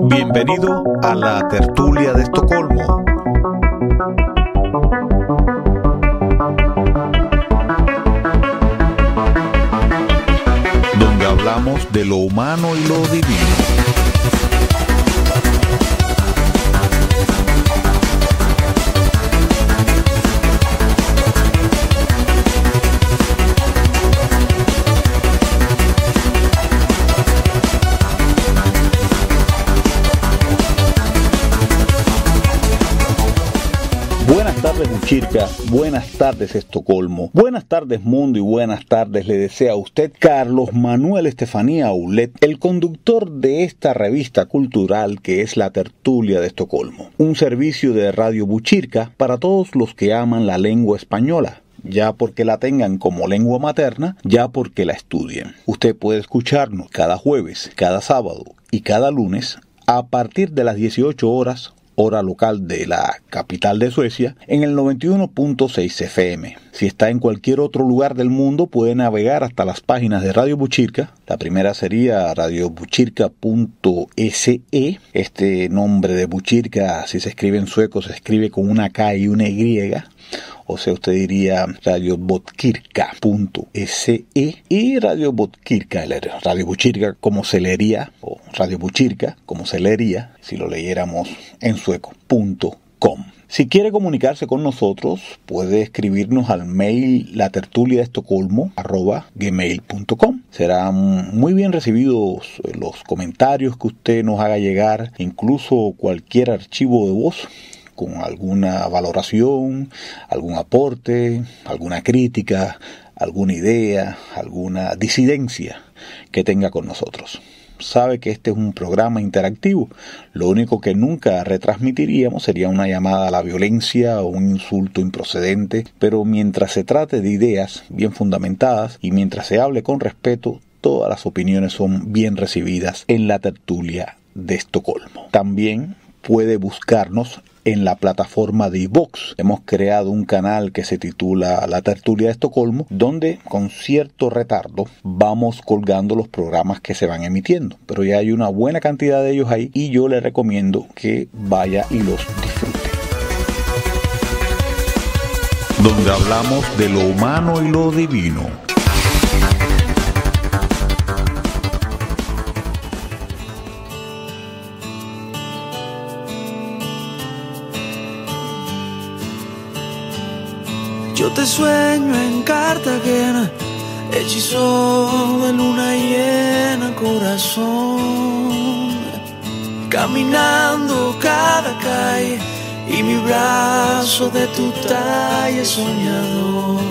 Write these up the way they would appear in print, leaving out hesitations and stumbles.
Bienvenido a la tertulia de Estocolmo. Donde hablamos de lo humano y lo divino. Buenas tardes Buchirca, buenas tardes Estocolmo, buenas tardes mundo y buenas tardes le desea a usted Carlos Manuel Estefanía Aulet, el conductor de esta revista cultural que es la Tertulia de Estocolmo, un servicio de Radio Buchirca para todos los que aman la lengua española. Ya porque la tengan como lengua materna, ya porque la estudien. Usted puede escucharnos cada jueves, cada sábado y cada lunes a partir de las 18 horas, hora local de la capital de Suecia, en el 91.6 FM. Si está en cualquier otro lugar del mundo, puede navegar hasta las páginas de Radio Buchirca. La primera sería radiobuchirca.se. Este nombre de Buchirca, si se escribe en sueco, se escribe con una K y una Y. O sea, usted diría radiobotkirka.se y Radio Botkirka, Radio Buchirca como se leería, o Radio Buchirca como se leería, si lo leyéramos en sueco, .com. Si quiere comunicarse con nosotros, puede escribirnos al mail latertuliadeestocolmo@gmail.com. Serán muy bien recibidos los comentarios que usted nos haga llegar, incluso cualquier archivo de voz con alguna valoración, algún aporte, alguna crítica, alguna idea, alguna disidencia que tenga con nosotros. Sabe que este es un programa interactivo. Lo único que nunca retransmitiríamos sería una llamada a la violencia o un insulto improcedente, pero mientras se trate de ideas bien fundamentadas y mientras se hable con respeto, todas las opiniones son bien recibidas en la Tertulia de Estocolmo. También puede buscarnos en la plataforma de iVoox. Hemos creado un canal que se titula La Tertulia de Estocolmo, donde con cierto retardo vamos colgando los programas que se van emitiendo. Pero ya hay una buena cantidad de ellos ahí y yo le recomiendo que vaya y los disfrute. Donde hablamos de lo humano y lo divino. Yo te sueño en Cartagena, hechizo de luna llena, corazón, caminando cada calle y mi brazo de tu talla soñador.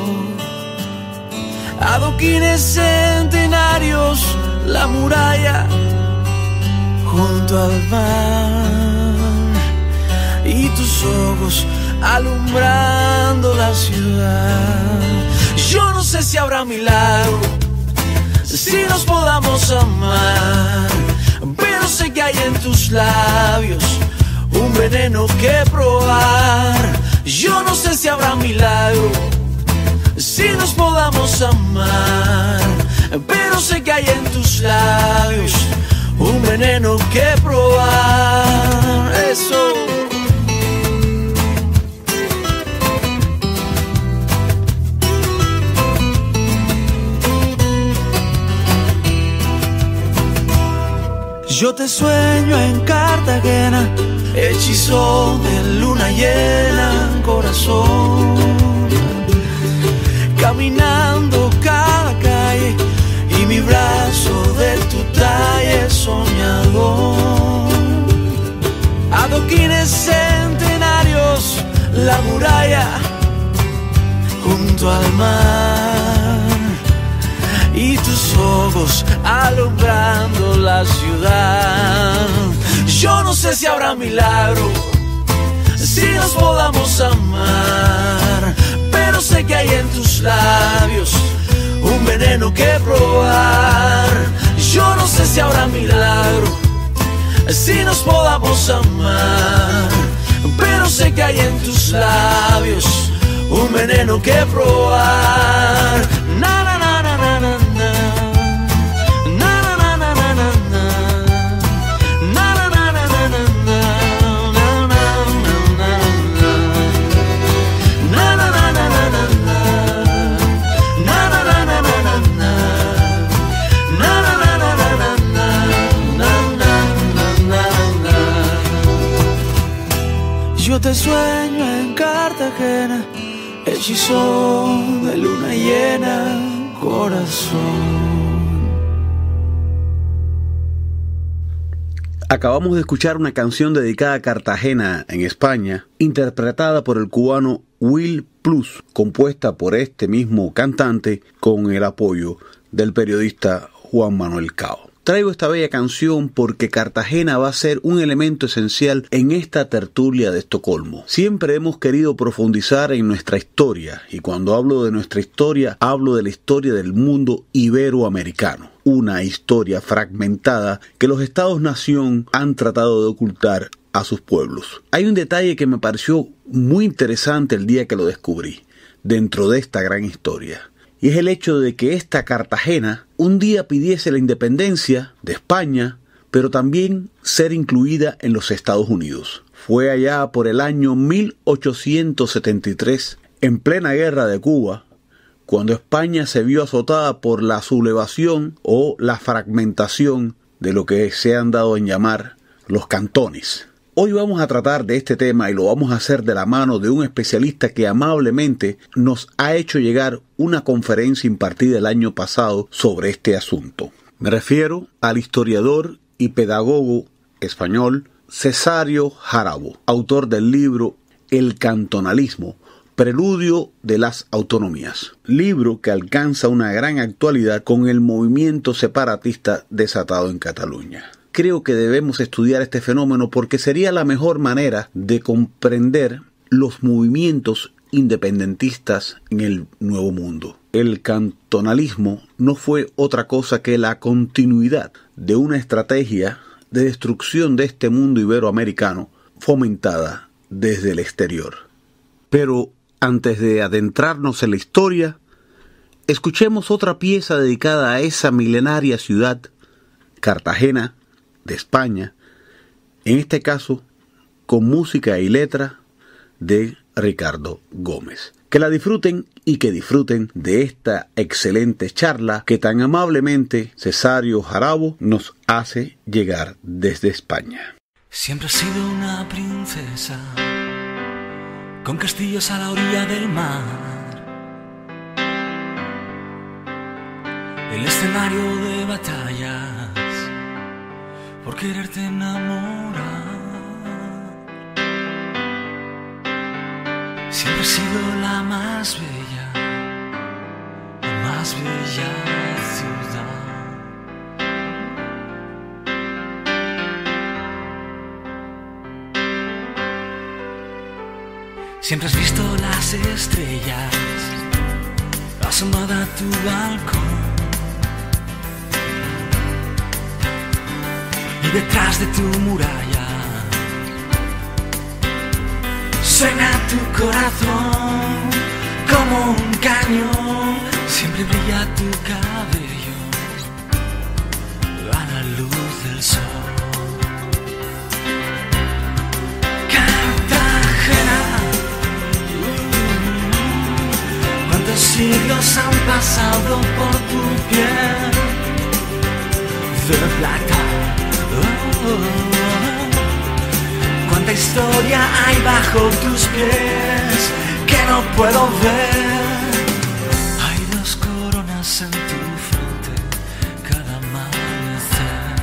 Adoquines centenarios, la muralla junto al mar y tus ojos alumbrando la ciudad. Yo no sé si habrá milagro, si nos podamos amar, pero sé que hay en tus labios un veneno que probar. Yo no sé si habrá milagro, si nos podamos amar, pero sé que hay en tus labios un veneno que probar. Eso. Yo te sueño en Cartagena, hechizo de luna llena, corazón, caminando cada calle y mi brazo de tu talla soñador. Adoquines centenarios, la muralla junto al mar y tus ojos alumbrando la ciudad. Yo no sé si habrá milagro, si nos podamos amar, pero sé que hay en tus labios un veneno que probar. Yo no sé si habrá milagro, si nos podamos amar, pero sé que hay en tus labios veneno que probar. Na na na na na na na. Na na na na na na na. Na na na na na na na. Na na na na na na. Na na na na na na na. Na na na na na na. Na na na na na. Yo te sueño en Cartagena, hechizo de luna llena, corazón. Acabamos de escuchar una canción dedicada a Cartagena, en España, interpretada por el cubano Will Plus, compuesta por este mismo cantante con el apoyo del periodista Juan Manuel Cao. Traigo esta bella canción porque Cartagena va a ser un elemento esencial en esta tertulia de Estocolmo. Siempre hemos querido profundizar en nuestra historia, y cuando hablo de nuestra historia, hablo de la historia del mundo iberoamericano. Una historia fragmentada que los Estados-nación han tratado de ocultar a sus pueblos. Hay un detalle que me pareció muy interesante el día que lo descubrí, dentro de esta gran historia. Y es el hecho de que esta Cartagena un día pidiese la independencia de España, pero también ser incluida en los Estados Unidos. Fue allá por el año 1873, en plena guerra de Cuba, cuando España se vio azotada por la sublevación o la fragmentación de lo que se han dado en llamar los cantones. Hoy vamos a tratar de este tema y lo vamos a hacer de la mano de un especialista que amablemente nos ha hecho llegar una conferencia impartida el año pasado sobre este asunto. Me refiero al historiador y pedagogo español Cesario Jarabo, autor del libro El cantonalismo, preludio de las autonomías, libro que alcanza una gran actualidad con el movimiento separatista desatado en Cataluña. Creo que debemos estudiar este fenómeno porque sería la mejor manera de comprender los movimientos independentistas en el Nuevo Mundo. El cantonalismo no fue otra cosa que la continuidad de una estrategia de destrucción de este mundo iberoamericano fomentada desde el exterior. Pero antes de adentrarnos en la historia, escuchemos otra pieza dedicada a esa milenaria ciudad, Cartagena, de España, en este caso con música y letra de Ricardo Gómez. Que la disfruten y que disfruten de esta excelente charla que tan amablemente Cesario Jarabo nos hace llegar desde España. Siempre has sido una princesa, con castillos a la orilla del mar, el escenario de batallas, por quererte enamorar. Siempre he sido la más bella ciudad. Siempre has visto las estrellas asomada a tu balcón, y detrás de tu muralla suena tu corazón como un cañón. Siempre brilla tu cabello a la luz del sol. Cartagena, cuántos siglos han pasado por tu piel de plata. Cuánta historia hay bajo tus pies que no puedo ver. Hay dos coronas en tu frente cada amanecer.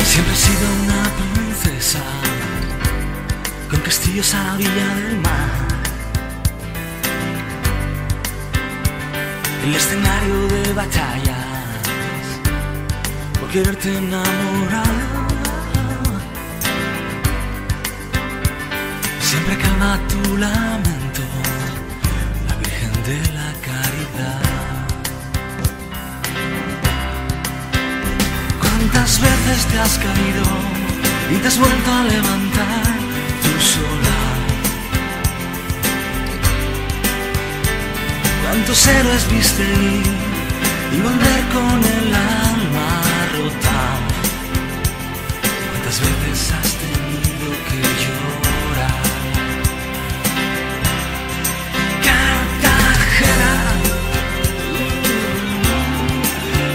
Siempre he sido una princesa, con castillos a la orilla del mar, el escenario de batallas, por quererte enamorar. Siempre calma tu lamento, la Virgen de la Caridad. ¿Cuántas veces te has caído y te has vuelto a levantar tú sola? ¿Cuántos héroes viste ir y volver con el alma rota? ¿Cuántas veces has tenido que llorar? Cartagena,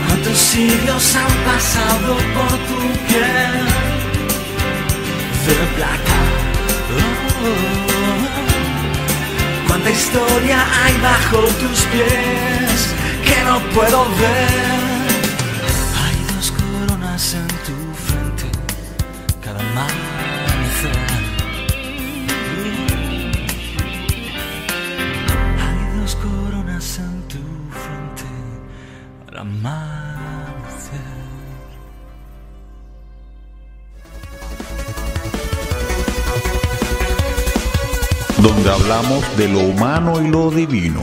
¿cuántos siglos han pasado por tu piel de plata? Cuánta historia hay bajo tus pies que no puedo ver. Hay dos coronas en tu frente cada amanecer. Hay dos coronas en tu frente al amanecer. Donde hablamos de lo humano y lo divino.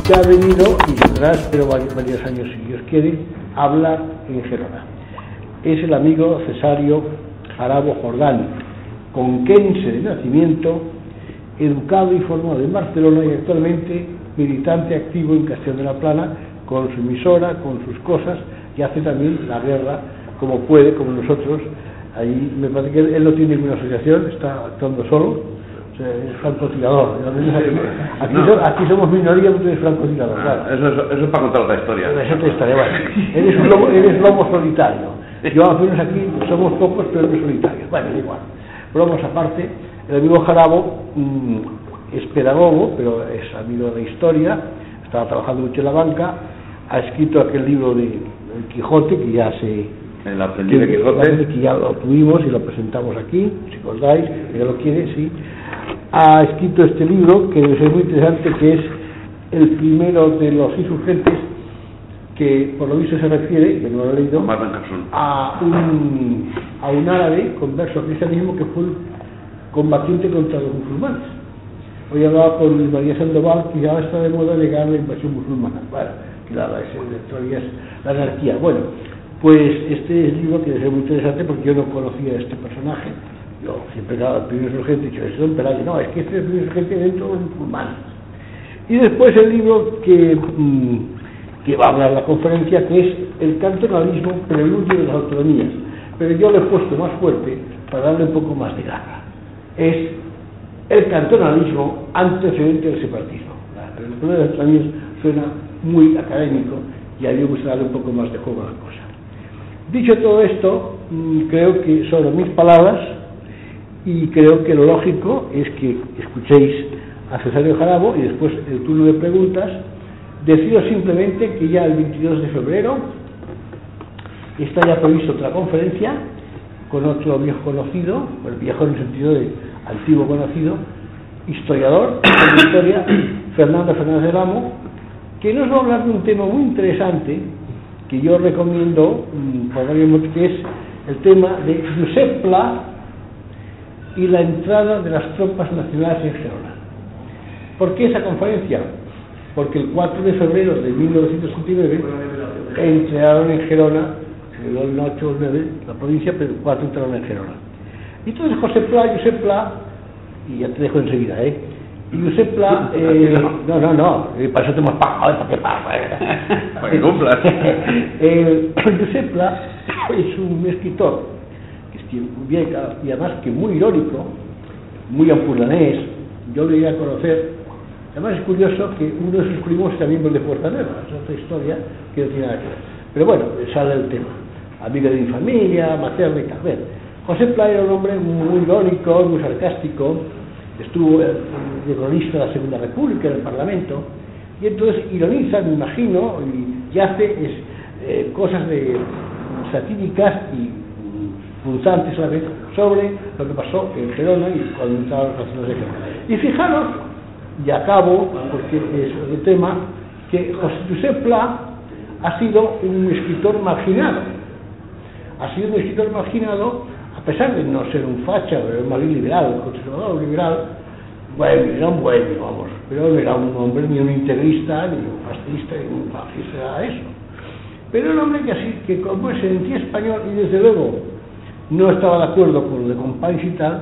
Ya ha venido y vendrá, espero varios años si Dios quiere, a hablar en Gerona. Es el amigo Cesario Jarabo Jordán, conquense de nacimiento, educado y formado en Barcelona y actualmente militante activo en Castellón de la Plana, con su emisora, con sus cosas, y hace también la guerra como puede, como nosotros. Ahí me parece que él no tiene ninguna asociación, está actuando solo, o sea, es francotirador. Aquí somos minoría, pero tú eres francotirador. Claro. Eso es para contar otra historia. Es otra historia, bueno. Eres lobo solitario. Yo apenas aquí somos pocos, pero eres solitario. Bueno, igual. Bromas aparte, el amigo Jarabo es pedagogo, pero es amigo de la historia, estaba trabajando mucho en la banca, ha escrito aquel libro de El Quijote, que ya se... El aprendiz de Quijote. Que ya lo tuvimos y lo presentamos aquí, si acordáis, que ya lo quiere, sí. Ha escrito este libro, que debe ser muy interesante, que es el primero de los insurgentes, que por lo visto se refiere, que no lo he leído, a un árabe converso al cristianismo que fue combatiente contra los musulmanes. Hoy hablaba con María Sandoval, que ya está de moda negar la invasión musulmana. Bueno, claro, todavía es la anarquía. Bueno, pues este es el libro que debe ser muy interesante porque yo no conocía a este personaje. Yo siempre, claro, el primer insurgente, he dicho, es Don Pelayo. No, es que este es el primer insurgente dentro de los musulmanes. Y después el libro que va a hablar la conferencia, que es El cantonalismo, preludio de las autonomías. Pero yo le he puesto más fuerte para darle un poco más de garra. Es el cantonalismo antecedente del separatismo. El problema de las autonomías suena muy académico y a mí me gusta darle un poco más de juego a la cosa. Dicho todo esto, creo que son mis palabras y creo que lo lógico es que escuchéis a Cesario Jarabo y después el turno de preguntas. Deciros simplemente que ya el 22 de febrero está ya previsto otra conferencia con otro viejo conocido, el viejo en el sentido de antiguo conocido, historiador de la historia, Fernando Fernández del Amo, que nos va a hablar de un tema muy interesante que yo recomiendo, que es el tema de Josep Pla y la entrada de las tropas nacionales en Gerona. ¿Por qué esa conferencia? Porque el 4 de febrero de 1969 entraron en Gerona, se dio el 8 o 9, la provincia, pero el 4 entraron en Gerona. Y entonces Josep Pla, y ya te dejo enseguida, y Josep Pla, para eso te hemos pagado, ¿para qué pago? Para que cumplas. Josep Pla es un escritor, que es y además que muy irónico, muy ampulanés. Yo lo llegué a conocer. Además es curioso que uno de sus primos sea miembro de Fuerza Nueva, es otra historia que no tiene nada que ver. Pero bueno, sale el tema. Amigo de mi familia, materna y tal. Bien, José Pla era un hombre muy irónico, muy sarcástico, estuvo de cronista de la Segunda República en el Parlamento, y entonces ironiza, me imagino, y hace cosas satíricas y punzantes a la vez sobre lo que pasó en Gerona y cuando entraron las naciones de Gerona. Y fijaros, y acabo, porque es el tema, que José Pla ha sido un escritor marginado. Ha sido un escritor marginado, a pesar de no ser un facha, pero un malí liberal, un conservador liberal. Bueno, era un bohemio, vamos, pero no era un hombre ni un integrista, ni un fascista, ni un fascista, era eso. Pero un hombre que así, que como se sentía español y desde luego no estaba de acuerdo con lo de Companys y tal,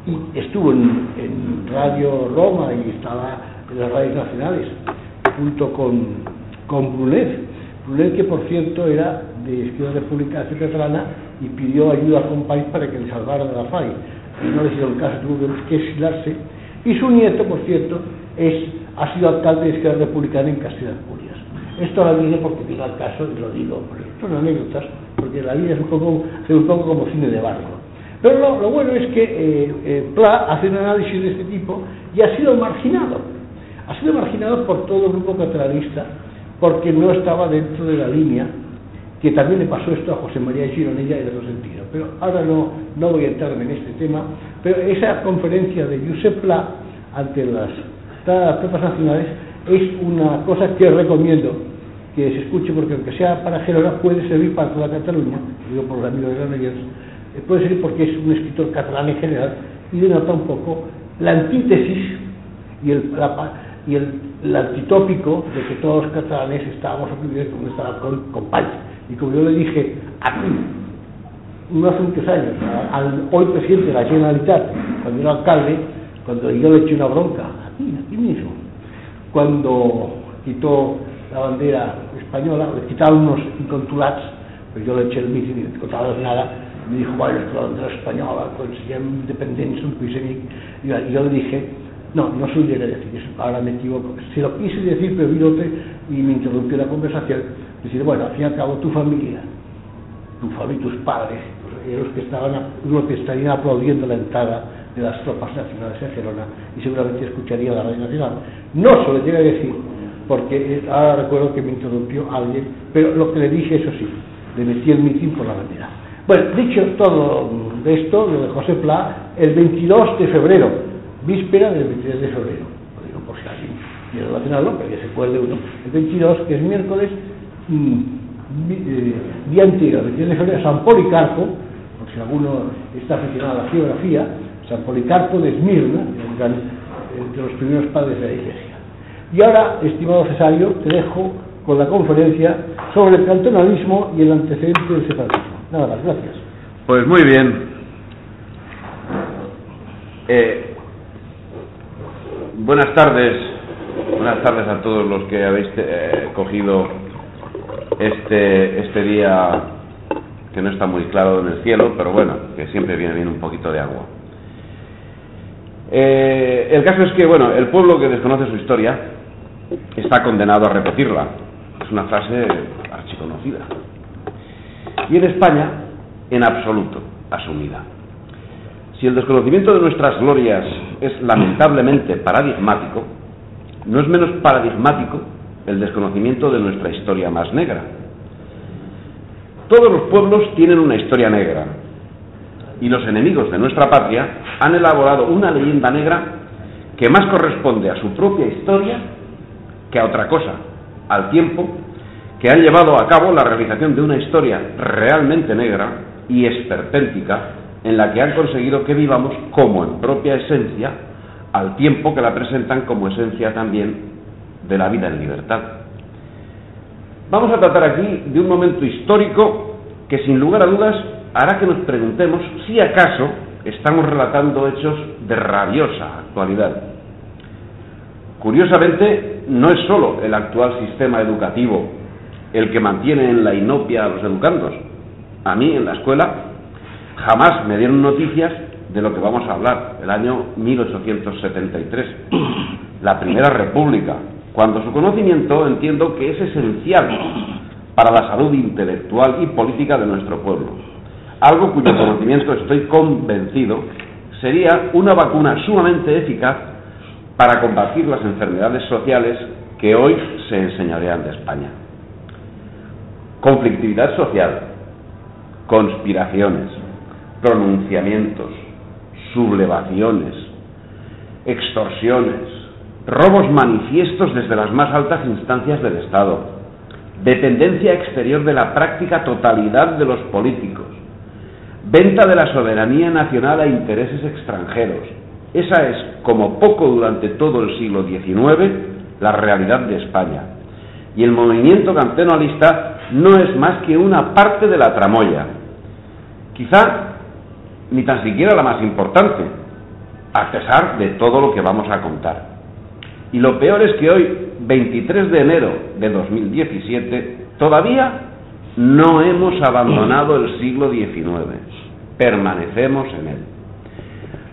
y estuvo en Radio Roma y estaba en las radios nacionales, junto con Brunet, que por cierto era de Izquierda Republicana Catalana y pidió ayuda a Companys para que le salvara de la FAI. Y no le hicieron caso, tuvo que exilarse. Y su nieto, por cierto, ha sido alcalde de Izquierda Republicana en Castilla-Asturias. Esto lo digo porque digo al caso y lo digo, son anécdotas, porque la vida es un poco como cine de barco. Pero lo bueno es que Pla hace un análisis de este tipo y ha sido marginado. Ha sido marginado por todo el grupo catalanista porque no estaba dentro de la línea, que también le pasó esto a José María Gironella en otro sentido. Pero ahora no voy a entrarme en este tema, pero esa conferencia de Josep Pla ante las tropas nacionales es una cosa que recomiendo que se escuche, porque aunque sea para Gerona puede servir para toda Cataluña, digo por los amigos de Granollers, puede servir porque es un escritor catalán en general y denota un poco la antítesis y el antitópico de que todos los catalanes estábamos oprimidos como estaba con Companys. Y como yo le dije aquí, no hace muchos años, al hoy presidente de la Generalitat, cuando era alcalde, cuando yo le eché una bronca, aquí mismo, cuando quitó la bandera espanyola, le quitaron unos incontulats, pues jo l'he el mig i no contava nada, me dijo, bueno, es que la bandera española, pues ya independencia, un país amigo, y yo le dije, no se lo llegué a decir, ahora me equivoco, se lo quise decir, pero vino otro y me interrumpió la conversación, decir, bueno, al fin y al cabo tu familia, tus padres, los que estarían aplaudiendo la entrada de las tropas nacionales en Gerona y seguramente escucharía la radio nacional. No se lo llegué a decir, porque ahora recuerdo que me interrumpió alguien, pero lo que le dije, eso sí, le metí el mitin por la bandera. Bueno, dicho todo de esto, lo de José Pla, el 22 de febrero, víspera del 23 de febrero, lo digo por si alguien quiere relacionarlo, pero que se acuerde uno, el 22, que es miércoles, día anterior, el 23 de febrero, San Policarpo, por si alguno está aficionado a la geografía, San Policarpo de Esmirna, entre los primeros padres de la Iglesia. Y ahora, estimado Cesario, te dejo con la conferencia sobre el cantonalismo y el antecedente del separatismo. Nada más, gracias. Pues muy bien. Buenas tardes a todos los que habéis cogido este día que no está muy claro en el cielo, pero bueno, que siempre viene bien un poquito de agua. El caso es que, bueno, el pueblo que desconoce su historia está condenado a repetirla. Es una frase archiconocida. Y en España, en absoluto, asumida. Si el desconocimiento de nuestras glorias es lamentablemente paradigmático, no es menos paradigmático el desconocimiento de nuestra historia más negra. Todos los pueblos tienen una historia negra, y los enemigos de nuestra patria han elaborado una leyenda negra que más corresponde a su propia historia que a otra cosa, al tiempo que han llevado a cabo la realización de una historia realmente negra y esperpéntica en la que han conseguido que vivamos como en propia esencia, al tiempo que la presentan como esencia también de la vida en libertad. Vamos a tratar aquí de un momento histórico que sin lugar a dudas hará que nos preguntemos si acaso estamos relatando hechos de rabiosa actualidad. Curiosamente, no es solo el actual sistema educativo el que mantiene en la inopia a los educandos. A mí, en la escuela, jamás me dieron noticias de lo que vamos a hablar, el año 1873, la Primera República, cuando su conocimiento entiendo que es esencial para la salud intelectual y política de nuestro pueblo. Algo cuyo conocimiento, estoy convencido, sería una vacuna sumamente eficaz para combatir las enfermedades sociales que hoy se enseñorean de España. Conflictividad social, conspiraciones, pronunciamientos, sublevaciones, extorsiones, robos manifiestos desde las más altas instancias del Estado, dependencia exterior de la práctica totalidad de los políticos, venta de la soberanía nacional a intereses extranjeros. Esa es, como poco durante todo el siglo XIX, la realidad de España. Y el movimiento cantonalista no es más que una parte de la tramoya, quizá ni tan siquiera la más importante, a pesar de todo lo que vamos a contar. Y lo peor es que hoy, 23 de enero de 2017, todavía no hemos abandonado el siglo XIX, permanecemos en él.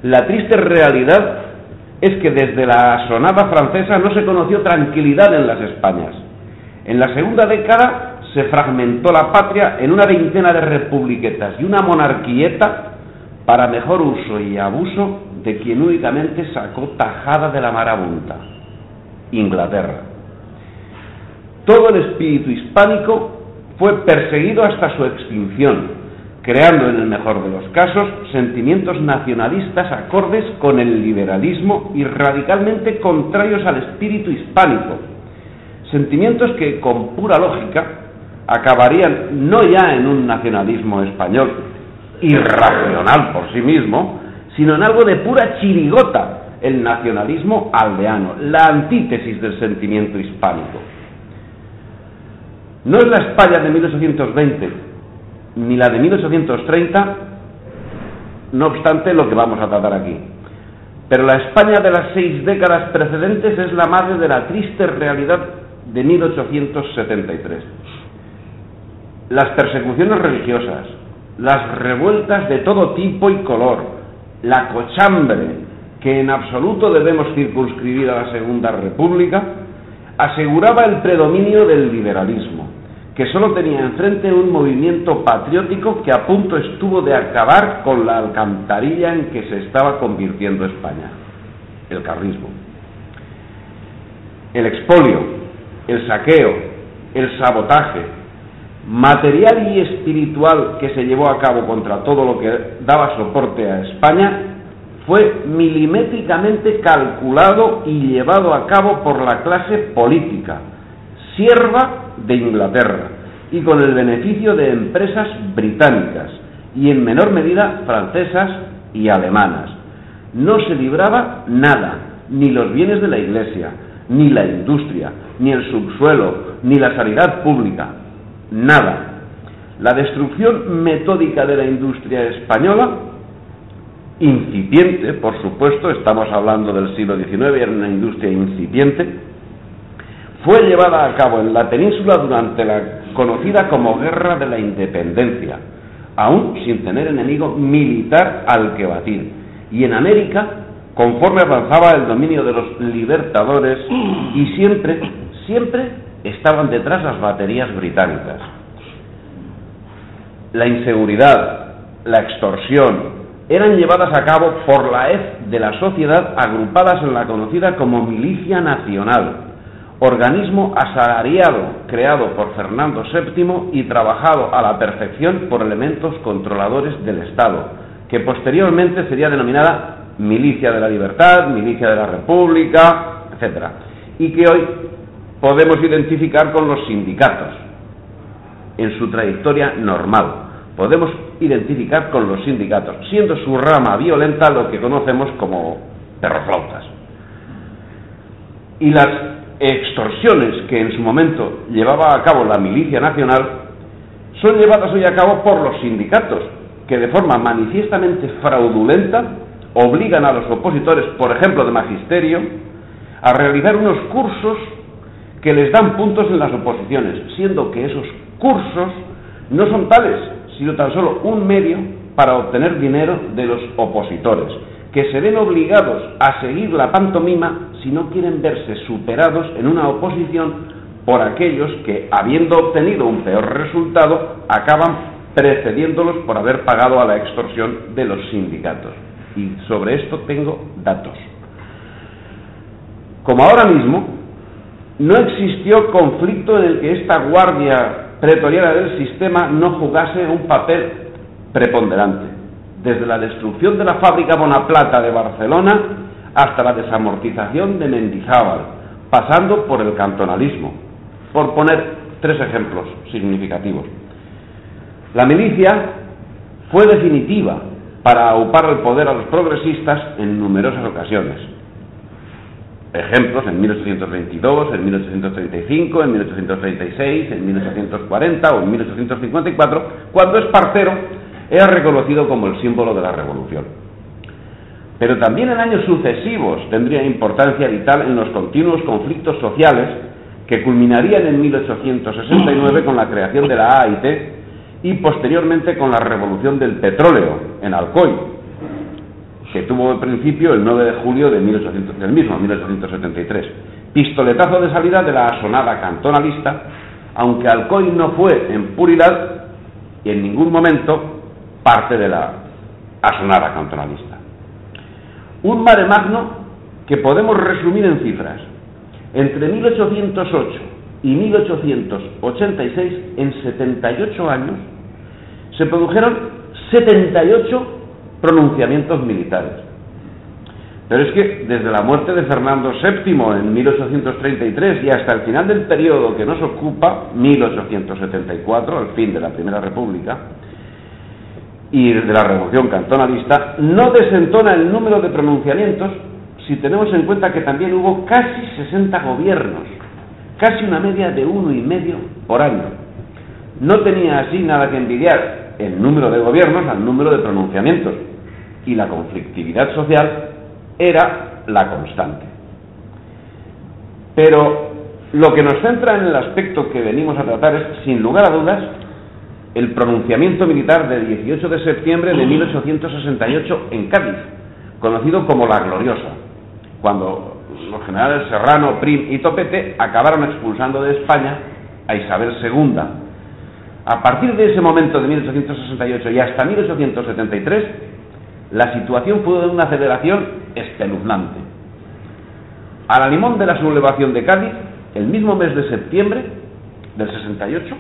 La triste realidad es que desde la asonada francesa no se conoció tranquilidad en las Españas. En la segunda década se fragmentó la patria en una veintena de republiquetas y una monarquieta para mejor uso y abuso de quien únicamente sacó tajada de la marabunta: Inglaterra. Todo el espíritu hispánico fue perseguido hasta su extinción, creando en el mejor de los casos sentimientos nacionalistas acordes con el liberalismo y radicalmente contrarios al espíritu hispánico, sentimientos que con pura lógica acabarían no ya en un nacionalismo español irracional por sí mismo, sino en algo de pura chirigota, el nacionalismo aldeano, la antítesis del sentimiento hispánico. No es la España de 1820 ni la de 1830, no obstante, lo que vamos a tratar aquí. Pero la España de las 6 décadas precedentes es la madre de la triste realidad de 1873. Las persecuciones religiosas, las revueltas de todo tipo y color, la cochambre, que en absoluto debemos circunscribir a la Segunda República, aseguraba el predominio del liberalismo, que solo tenía enfrente un movimiento patriótico que a punto estuvo de acabar con la alcantarilla en que se estaba convirtiendo España: el carlismo. El expolio, el saqueo, el sabotaje material y espiritual que se llevó a cabo contra todo lo que daba soporte a España fue milimétricamente calculado y llevado a cabo por la clase política, sierva de Inglaterra, y con el beneficio de empresas británicas y en menor medida francesas y alemanas. No se libraba nada, ni los bienes de la Iglesia, ni la industria, ni el subsuelo, ni la sanidad pública, nada. La destrucción metódica de la industria española, incipiente, por supuesto, estamos hablando del siglo XIX, era una industria incipiente, fue llevada a cabo en la península durante la conocida como Guerra de la Independencia, aún sin tener enemigo militar al que batir, y en América, conforme avanzaba el dominio de los libertadores, y siempre estaban detrás las baterías británicas. La inseguridad, la extorsión, eran llevadas a cabo por la hez de la sociedad agrupadas en la conocida como Milicia Nacional, organismo asalariado creado por Fernando VII y trabajado a la perfección por elementos controladores del Estado, que posteriormente sería denominada Milicia de la Libertad, Milicia de la República, etc. Y que hoy podemos identificar con los sindicatos en su trayectoria normal. Podemos identificar con los sindicatos, siendo su rama violenta lo que conocemos como perroflautas. Y las extorsiones que en su momento llevaba a cabo la Milicia Nacional son llevadas hoy a cabo por los sindicatos, que de forma manifiestamente fraudulenta obligan a los opositores, por ejemplo de magisterio, a realizar unos cursos que les dan puntos en las oposiciones, siendo que esos cursos no son tales, sino tan solo un medio para obtener dinero de los opositores, que se ven obligados a seguir la pantomima si no quieren verse superados en una oposición por aquellos que, habiendo obtenido un peor resultado, acaban precediéndolos por haber pagado a la extorsión de los sindicatos. Y sobre esto tengo datos. Como ahora mismo, no existió conflicto en el que esta guardia pretoriana del sistema no jugase un papel preponderante, desde la destrucción de la fábrica Bonaplata de Barcelona hasta la desamortización de Mendizábal, pasando por el cantonalismo, por poner tres ejemplos significativos. La milicia fue definitiva para aupar el poder a los progresistas en numerosas ocasiones. Ejemplos en 1822, en 1835, en 1836, en 1840 o en 1854, cuando Espartero era reconocido como el símbolo de la revolución. Pero también en años sucesivos tendría importancia vital en los continuos conflictos sociales que culminarían en 1869 con la creación de la AIT y posteriormente con la revolución del petróleo en Alcoy, que tuvo principio el 9 de julio de 1873. Pistoletazo de salida de la asonada cantonalista, aunque Alcoy no fue en puridad y en ningún momento parte de la asonada cantonalista. Un mare magno que podemos resumir en cifras. Entre 1808 y 1886, en 78 años, se produjeron 78 pronunciamientos militares. Pero es que desde la muerte de Fernando VII en 1833 y hasta el final del periodo que nos ocupa, 1874, al fin de la Primera República, y de la Revolución Cantonalista, no desentona el número de pronunciamientos si tenemos en cuenta que también hubo casi 60 gobiernos, casi una media de 1,5 por año. No tenía así nada que envidiar el número de gobiernos al número de pronunciamientos, y la conflictividad social era la constante. Pero lo que nos centra en el aspecto que venimos a tratar es, sin lugar a dudas, el pronunciamiento militar del 18 de septiembre de 1868 en Cádiz, conocido como la Gloriosa, cuando los generales Serrano, Prim y Topete acabaron expulsando de España a Isabel II. A partir de ese momento de 1868 y hasta 1873, la situación fue de una aceleración espeluznante. Al alimón de la sublevación de Cádiz, el mismo mes de septiembre del 68,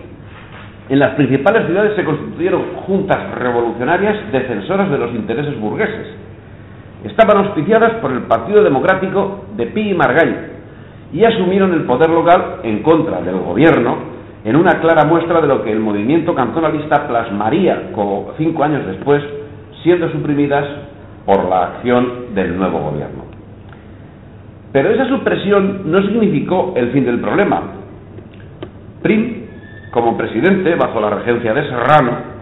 en las principales ciudades se constituyeron juntas revolucionarias defensoras de los intereses burgueses. Estaban auspiciadas por el Partido Democrático de Pi y Margall y asumieron el poder local en contra del gobierno, en una clara muestra de lo que el movimiento cantonalista plasmaría 5 años después, siendo suprimidas por la acción del nuevo gobierno. Pero esa supresión no significó el fin del problema. Prim, como presidente, bajo la regencia de Serrano,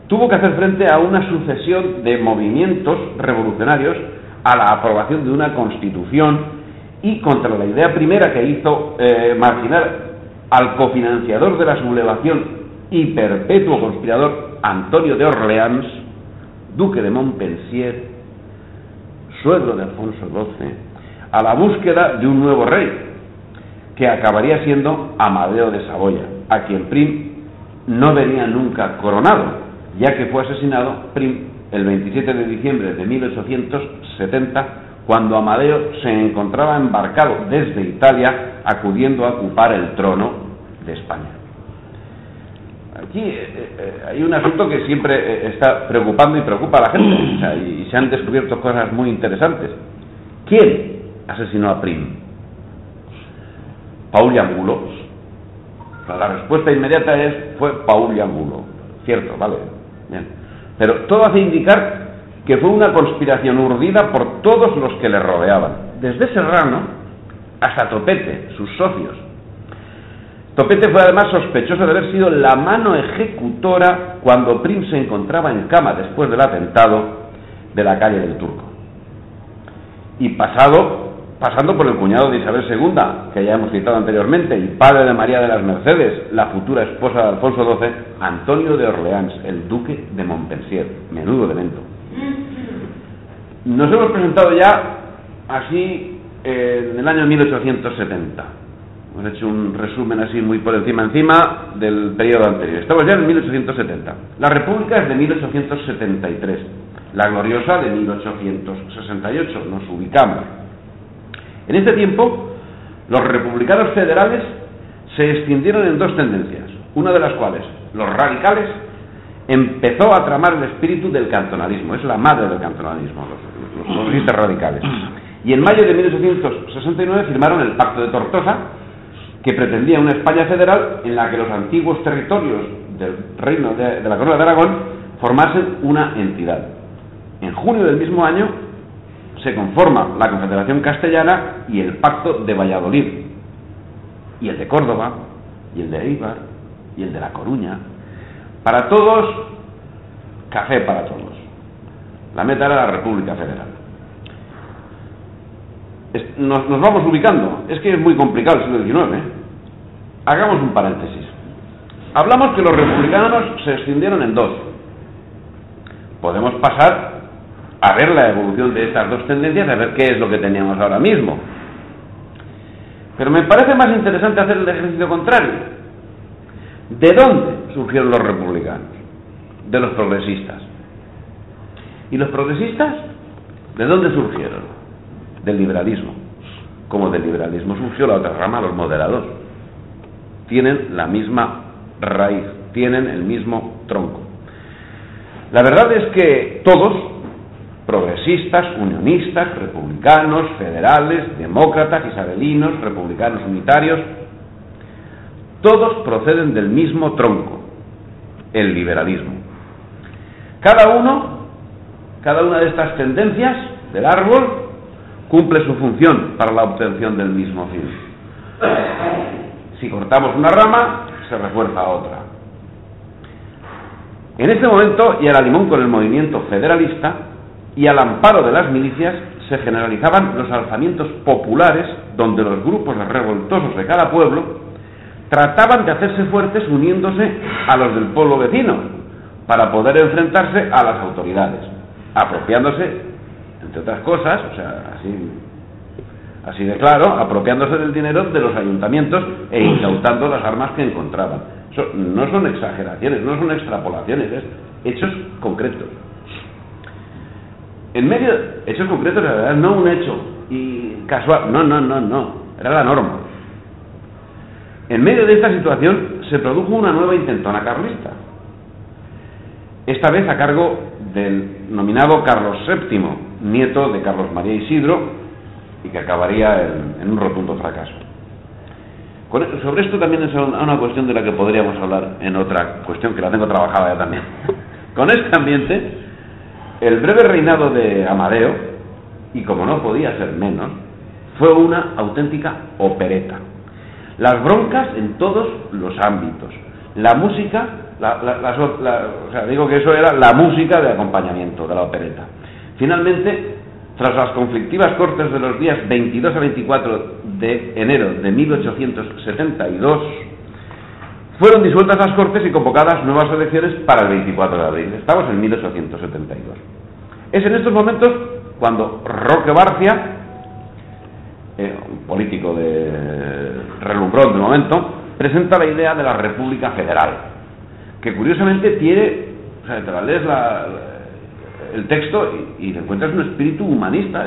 tuvo que hacer frente a una sucesión de movimientos revolucionarios, a la aprobación de una constitución y contra la idea primera que hizo marginar al cofinanciador de la sublevación y perpetuo conspirador Antonio de Orleans, duque de Montpensier, suegro de Alfonso XII, a la búsqueda de un nuevo rey, que acabaría siendo Amadeo de Saboya, a quien Prim no venía nunca coronado, ya que fue asesinado Prim el 27 de diciembre de 1870, cuando Amadeo se encontraba embarcado desde Italia, acudiendo a ocupar el trono de España. Aquí hay un asunto que siempre está preocupando y preocupa a la gente, o sea, y se han descubierto cosas muy interesantes. ¿Quién asesinó a Prim? Paul y Angulo. La respuesta inmediata fue Paul y Angulo. Cierto, vale, bien. Pero todo hace indicar que fue una conspiración urdida por todos los que le rodeaban, desde Serrano hasta Topete, sus socios. Topete fue además sospechoso de haber sido la mano ejecutora cuando Prim se encontraba en cama después del atentado de la calle del Turco. Y pasando por el cuñado de Isabel II, que ya hemos citado anteriormente, y padre de María de las Mercedes, la futura esposa de Alfonso XII, Antonio de Orleans, el duque de Montpensier. Menudo elemento. Nos hemos presentado ya así en el año 1870. Hemos hecho un resumen así muy por encima del periodo anterior. Estamos ya en 1870. La República es de 1873. La Gloriosa de 1868. Nos ubicamos. En este tiempo, los republicanos federales se extendieron en dos tendencias, una de las cuales, los radicales, empezó a tramar el espíritu del cantonalismo, es la madre del cantonalismo, los progresistas radicales. Y en mayo de 1869 firmaron el Pacto de Tortosa, que pretendía una España federal en la que los antiguos territorios del reino de la Corona de Aragón formasen una entidad. En junio del mismo año se conforma la Confederación Castellana y el Pacto de Valladolid, y el de Córdoba, y el de Eibar, y el de La Coruña. Para todos, café para todos. La meta era la República Federal. Nos vamos ubicando. Es que es muy complicado el siglo XIX, ¿eh? Hagamos un paréntesis. Hablamos que los republicanos se extendieron en dos. Podemos pasar a ver la evolución de estas dos tendencias, a ver qué es lo que teníamos ahora mismo. Pero me parece más interesante hacer el ejercicio contrario. ¿De dónde surgieron los republicanos? De los progresistas. ¿Y los progresistas? ¿De dónde surgieron? Del liberalismo. Como del liberalismo surgió la otra rama, los moderados. Tienen la misma raíz, tienen el mismo tronco. La verdad es que todos, progresistas, unionistas, republicanos, federales, demócratas, isabelinos, republicanos unitarios, todos proceden del mismo tronco, el liberalismo. Cada una de estas tendencias del árbol cumple su función para la obtención del mismo fin. Si cortamos una rama, se refuerza otra. En este momento, y al limón con el movimiento federalista, y al amparo de las milicias, se generalizaban los alzamientos populares, donde los grupos revoltosos de cada pueblo trataban de hacerse fuertes uniéndose a los del pueblo vecino, para poder enfrentarse a las autoridades, apropiándose, entre otras cosas, o sea, así de claro, apropiándose del dinero de los ayuntamientos e incautando las armas que encontraban. Eso no son exageraciones, no son extrapolaciones, es hechos concretos. Hechos concretos, la verdad, no un hecho y casual, no, era la norma. En medio de esta situación se produjo una nueva intentona carlista, esta vez a cargo del nominado Carlos VII, nieto de Carlos María Isidro, y que acabaría en un rotundo fracaso. Sobre esto también es una cuestión de la que podríamos hablar en otra cuestión, que la tengo trabajada ya también. Con este ambiente, el breve reinado de Amadeo, y como no podía ser menos, fue una auténtica opereta. Las broncas en todos los ámbitos. La música, o sea, digo que eso era la música de acompañamiento de la opereta. Finalmente, tras las conflictivas cortes de los días 22 a 24 de enero de 1872, fueron disueltas las cortes y convocadas nuevas elecciones para el 24 de abril. Estamos en 1872. Es en estos momentos cuando Roque Barcia, un político de relumbrón de momento, presenta la idea de la República Federal, que curiosamente tiene, o sea, te la lees el texto y le encuentras un espíritu humanista.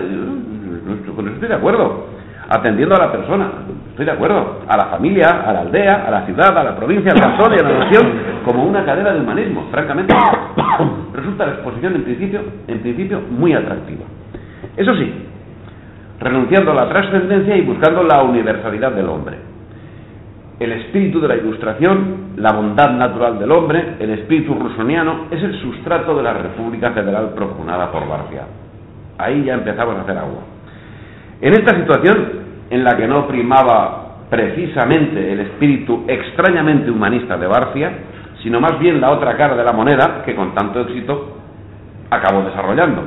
Con eso estoy de acuerdo, atendiendo a la persona, estoy de acuerdo, a la familia, a la aldea, a la ciudad, a la provincia, al cantón y a la nación, como una cadena de humanismo. Francamente, resulta la exposición en principio muy atractiva. Eso sí, renunciando a la trascendencia y buscando la universalidad del hombre. El espíritu de la Ilustración, la bondad natural del hombre, el espíritu rusoniano, es el sustrato de la República Federal propugnada por Barcia. Ahí ya empezamos a hacer agua. En esta situación, en la que no primaba precisamente el espíritu extrañamente humanista de Barcia, sino más bien la otra cara de la moneda, que con tanto éxito acabó desarrollando.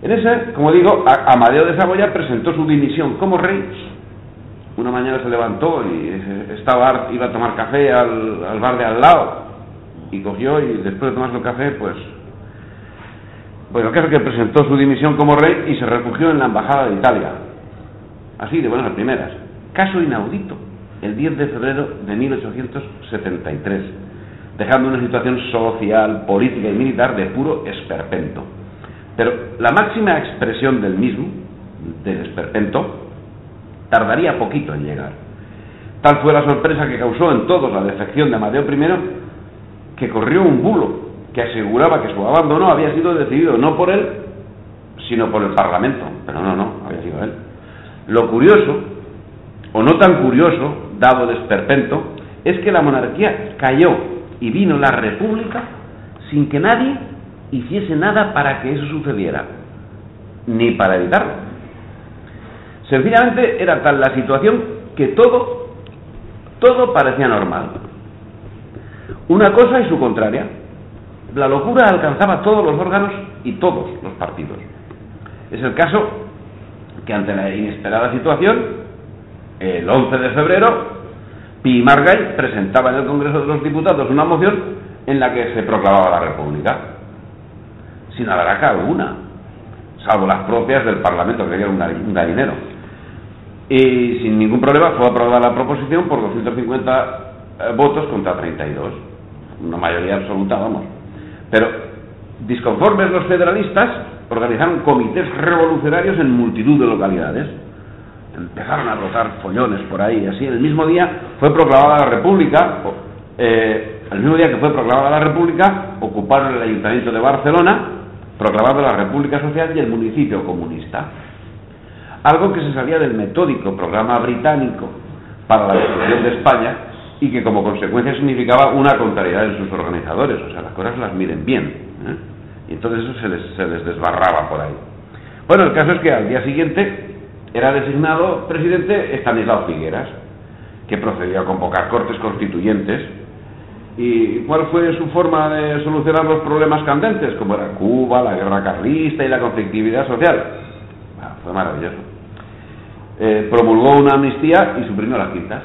En ese, como digo, Amadeo de Saboya presentó su dimisión como rey. Una mañana se levantó y iba a tomar café al bar de al lado, y cogió, y después de tomarse el café, pues el caso es que presentó su dimisión como rey y se refugió en la embajada de Italia, así de buenas a primeras. Caso inaudito, el 10 de febrero de 1873, dejando una situación social, política y militar de puro esperpento. Pero la máxima expresión del mismo, del esperpento, tardaría poquito en llegar. Tal fue la sorpresa que causó en todos la defección de Amadeo I, que corrió un bulo que aseguraba que su abandono había sido decidido no por él, sino por el Parlamento. Pero no, había sido él. Lo curioso o no tan curioso, dado el esperpento, es que la monarquía cayó y vino la república sin que nadie hiciese nada para que eso sucediera, ni para evitarlo. Sencillamente era tal la situación que todo parecía normal. Una cosa y su contraria. La locura alcanzaba todos los órganos y todos los partidos. Es el caso que ante la inesperada situación, el 11 de febrero, Pi y Margall presentaba en el Congreso de los Diputados una moción en la que se proclamaba la República, sin alaraca alguna, salvo las propias del Parlamento, que era un gallinero. Y sin ningún problema fue aprobada la proposición por 250 votos contra 32, una mayoría absoluta, vamos. Pero, disconformes los federalistas, organizaron comités revolucionarios en multitud de localidades. Empezaron a brotar follones por ahí, así. El mismo día fue proclamada la República, el mismo día que fue proclamada la República, ocuparon el Ayuntamiento de Barcelona, proclamando la República Social y el municipio comunista. Algo que se salía del metódico programa británico para la destrucción de España y que como consecuencia significaba una contrariedad en sus organizadores. O sea, las cosas las miren bien, y entonces eso se les desbarraba por ahí. Bueno, el caso es que al día siguiente era designado presidente Estanislao Figueras, que procedió a convocar cortes constituyentes. ¿Y cuál fue su forma de solucionar los problemas candentes, como era Cuba, la guerra carlista y la conflictividad social? Bueno, fue maravilloso. Promulgó una amnistía y suprimió las quintas.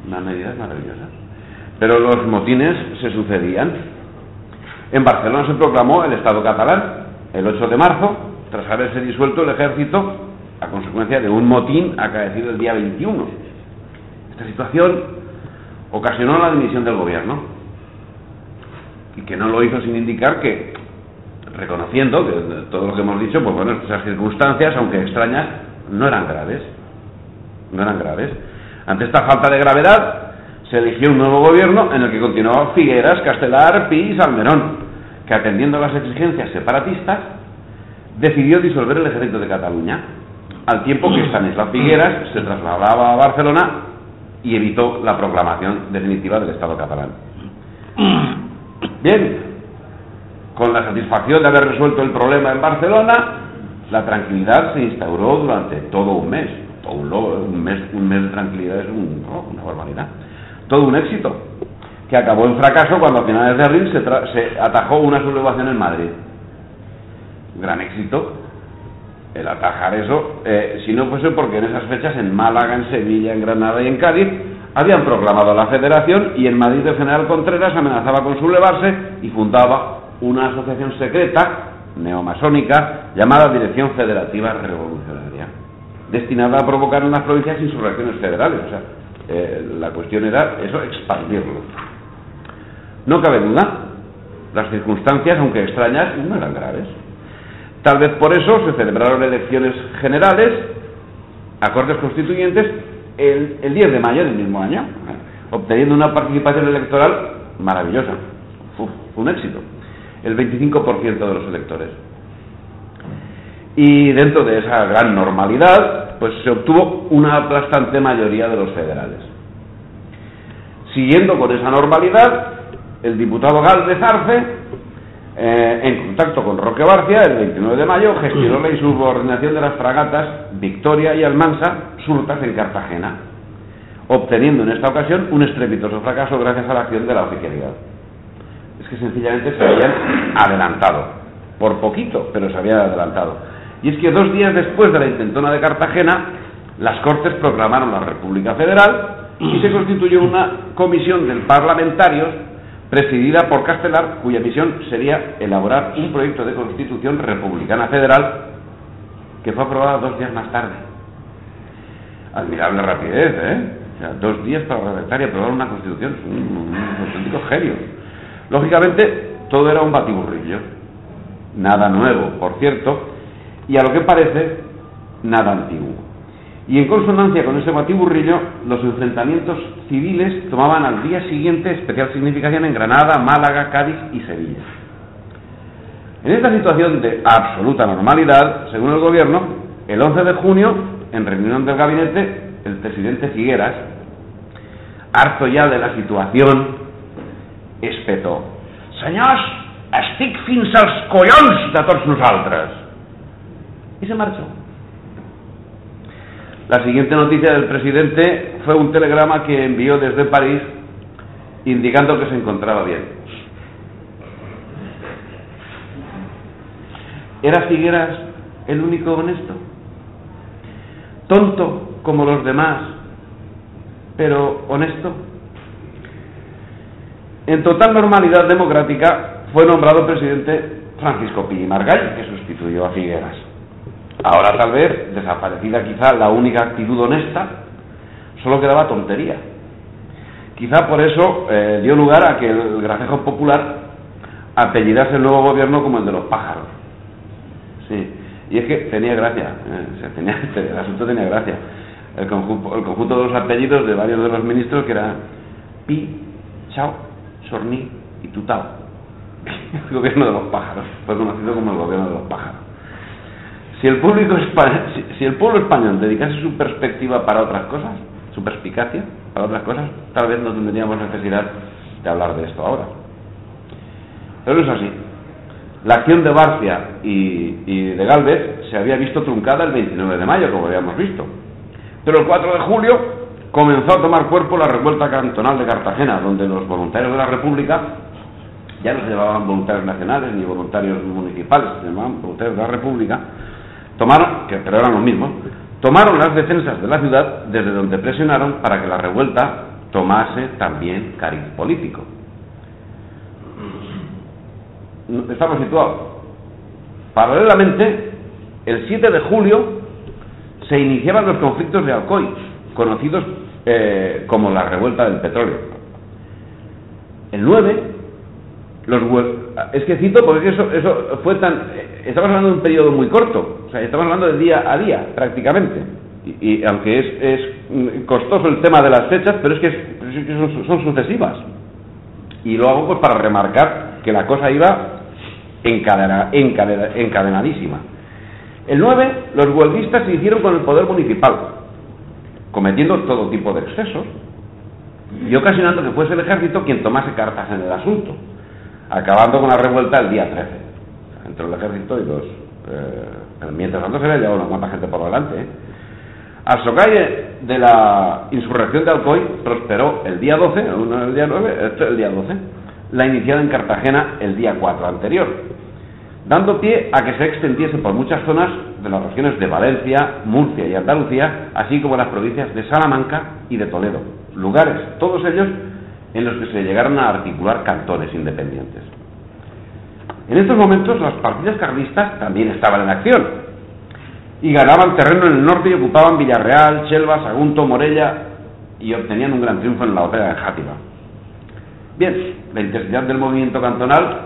Unas medidas maravillosas. Pero los motines se sucedían. En Barcelona se proclamó el Estado catalán el 8 de marzo, tras haberse disuelto el ejército a consecuencia de un motín acaecido el día 21. Esta situación ocasionó la dimisión del gobierno, y que no lo hizo sin indicar que, reconociendo que todo lo que hemos dicho, pues bueno, esas circunstancias, aunque extrañas, no eran graves. Ante esta falta de gravedad, se eligió un nuevo gobierno en el que continuaba Figueras, Castelar, Pi y Salmerón, que, atendiendo a las exigencias separatistas, decidió disolver el ejército de Cataluña, al tiempo que Estanislao Figueras se trasladaba a Barcelona y evitó la proclamación definitiva del Estado catalán. Bien, con la satisfacción de haber resuelto el problema en Barcelona, la tranquilidad se instauró durante todo un mes. Todo un mes de tranquilidad es una barbaridad. Todo un éxito, que acabó en fracaso cuando a finales de abril se atajó una sublevación en Madrid. Gran éxito el atajar eso, si no fuese porque en esas fechas en Málaga, en Sevilla, en Granada y en Cádiz habían proclamado la federación, y en Madrid el general Contreras amenazaba con sublevarse y fundaba una asociación secreta neomasónica llamada Dirección Federativa Revolucionaria, destinada a provocar en las provincias insurrecciones federales. O sea, la cuestión era eso, expandirlo. No cabe duda, las circunstancias, aunque extrañas, no eran graves. Tal vez por eso se celebraron elecciones generales a Cortes Constituyentes el 10 de mayo del mismo año, obteniendo una participación electoral maravillosa. Fue un éxito. El 25% de los electores. Y dentro de esa gran normalidad, pues se obtuvo una aplastante mayoría de los federales. Siguiendo con esa normalidad, el diputado Gálvez Arce, en contacto con Roque Barcia, el 29 de mayo, gestionó la insubordinación de las fragatas Victoria y Almansa, surtas en Cartagena, obteniendo en esta ocasión un estrepitoso fracaso gracias a la acción de la oficialidad. Es que sencillamente se habían adelantado, por poquito, pero se habían adelantado. Y es que 2 días después de la intentona de Cartagena, las Cortes proclamaron la República Federal y se constituyó una comisión de parlamentarios presidida por Castelar, cuya misión sería elaborar un proyecto de Constitución Republicana Federal, que fue aprobada 2 días más tarde. Admirable rapidez, O sea, 2 días para redactar y aprobar una Constitución, un auténtico genio. Lógicamente, todo era un batiburrillo, nada nuevo, por cierto, y a lo que parece, nada antiguo. Y en consonancia con ese batiburrillo, los enfrentamientos civiles tomaban al día siguiente especial significación en Granada, Málaga, Cádiz y Sevilla. En esta situación de absoluta normalidad, según el gobierno, el 11 de junio, en reunión del gabinete, el presidente Figueras, harto ya de la situación, espetó: «Senyors, estic fins als collons de tots nosaltres», y se marchó. La siguiente noticia del presidente fue un telegrama que envió desde París indicando que se encontraba bien. ¿Era Figueras el único honesto? Tonto como los demás, pero honesto. En total normalidad democrática fue nombrado presidente Francisco Pi y Margall, que sustituyó a Figueras. Ahora, tal vez, desaparecida quizá la única actitud honesta, solo quedaba tontería. Quizá por eso dio lugar a que el gracejo popular apellidase el nuevo gobierno como el de los pájaros. Sí, y es que tenía gracia, el asunto tenía gracia. El conjunto de los apellidos de varios de los ministros, que eran Pi, Chao, Sorní y Tutao. El gobierno de los pájaros, fue conocido como el gobierno de los pájaros. Si el pueblo español dedicase su perspectiva para otras cosas, su perspicacia para otras cosas, tal vez no tendríamos necesidad de hablar de esto ahora. Pero no es así. La acción de Barcia y de Gálvez se había visto truncada el 29 de mayo, como habíamos visto. Pero el 4 de julio comenzó a tomar cuerpo la revuelta cantonal de Cartagena, donde los voluntarios de la República ya no se llamaban voluntarios nacionales ni voluntarios municipales, se llamaban voluntarios de la República. Pero eran los mismos, tomaron las defensas de la ciudad, desde donde presionaron para que la revuelta tomase también cariz político. Estamos situados. Paralelamente, el 7 de julio se iniciaban los conflictos de Alcoy, conocidos como la revuelta del petróleo. El 9, es que cito porque eso fue estamos hablando de un periodo muy corto, o sea, estamos hablando de día a día prácticamente, y aunque es costoso el tema de las fechas, pero es que son sucesivas, y lo hago pues para remarcar que la cosa iba encadenadísima. El 9, los huelguistas se hicieron con el poder municipal, cometiendo todo tipo de excesos y ocasionando que fuese el ejército quien tomase cartas en el asunto, acabando con la revuelta el día 13. Entre el ejército y los... mientras tanto se le llevaba una cuanta gente por delante. Al socalle de la insurrección de Alcoy prosperó el día 12, no el día 9, el día 12, la iniciada en Cartagena el día 4 anterior, dando pie a que se extendiese por muchas zonas de las regiones de Valencia, Murcia y Andalucía, así como las provincias de Salamanca y de Toledo, lugares, todos ellos, en los que se llegaron a articular cantones independientes. En estos momentos las partidas carlistas también estaban en acción y ganaban terreno en el norte y ocupaban Villarreal, Chelva, Sagunto, Morella y obtenían un gran triunfo en la Ortega de Játiva. Bien, la intensidad del movimiento cantonal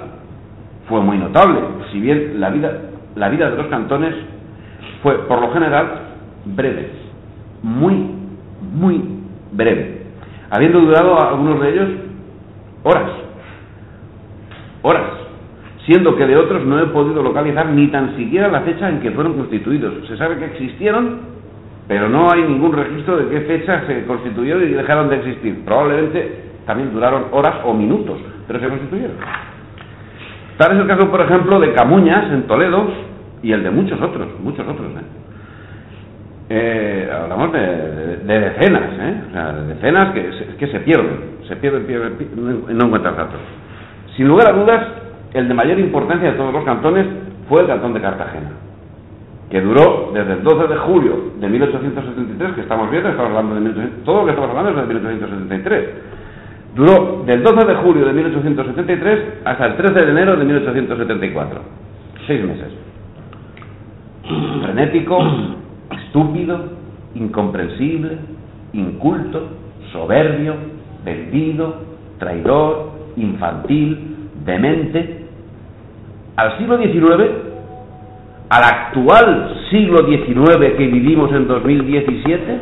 fue muy notable, si bien la vida de los cantones fue por lo general breve, muy breve, habiendo durado algunos de ellos horas, siendo que de otros no he podido localizar ni tan siquiera la fecha en que fueron constituidos. Se sabe que existieron, pero no hay ningún registro de qué fecha se constituyeron y dejaron de existir. Probablemente también duraron horas o minutos, pero se constituyeron. Tal es el caso, por ejemplo, de Camuñas en Toledo y el de muchos otros. Hablamos de decenas, o sea, de decenas que se pierden, no encuentran datos. Sin lugar a dudas, el de mayor importancia de todos los cantones fue el cantón de Cartagena, que duró desde el 12 de julio de 1873, que estamos viendo, todo lo que estamos hablando es de 1873. Duró del 12 de julio de 1873 hasta el 13 de enero de 1874. 6 meses. Frenético, estúpido, incomprensible, inculto, soberbio, vendido, traidor, infantil, demente. Al siglo XIX, al actual siglo XIX que vivimos en 2017,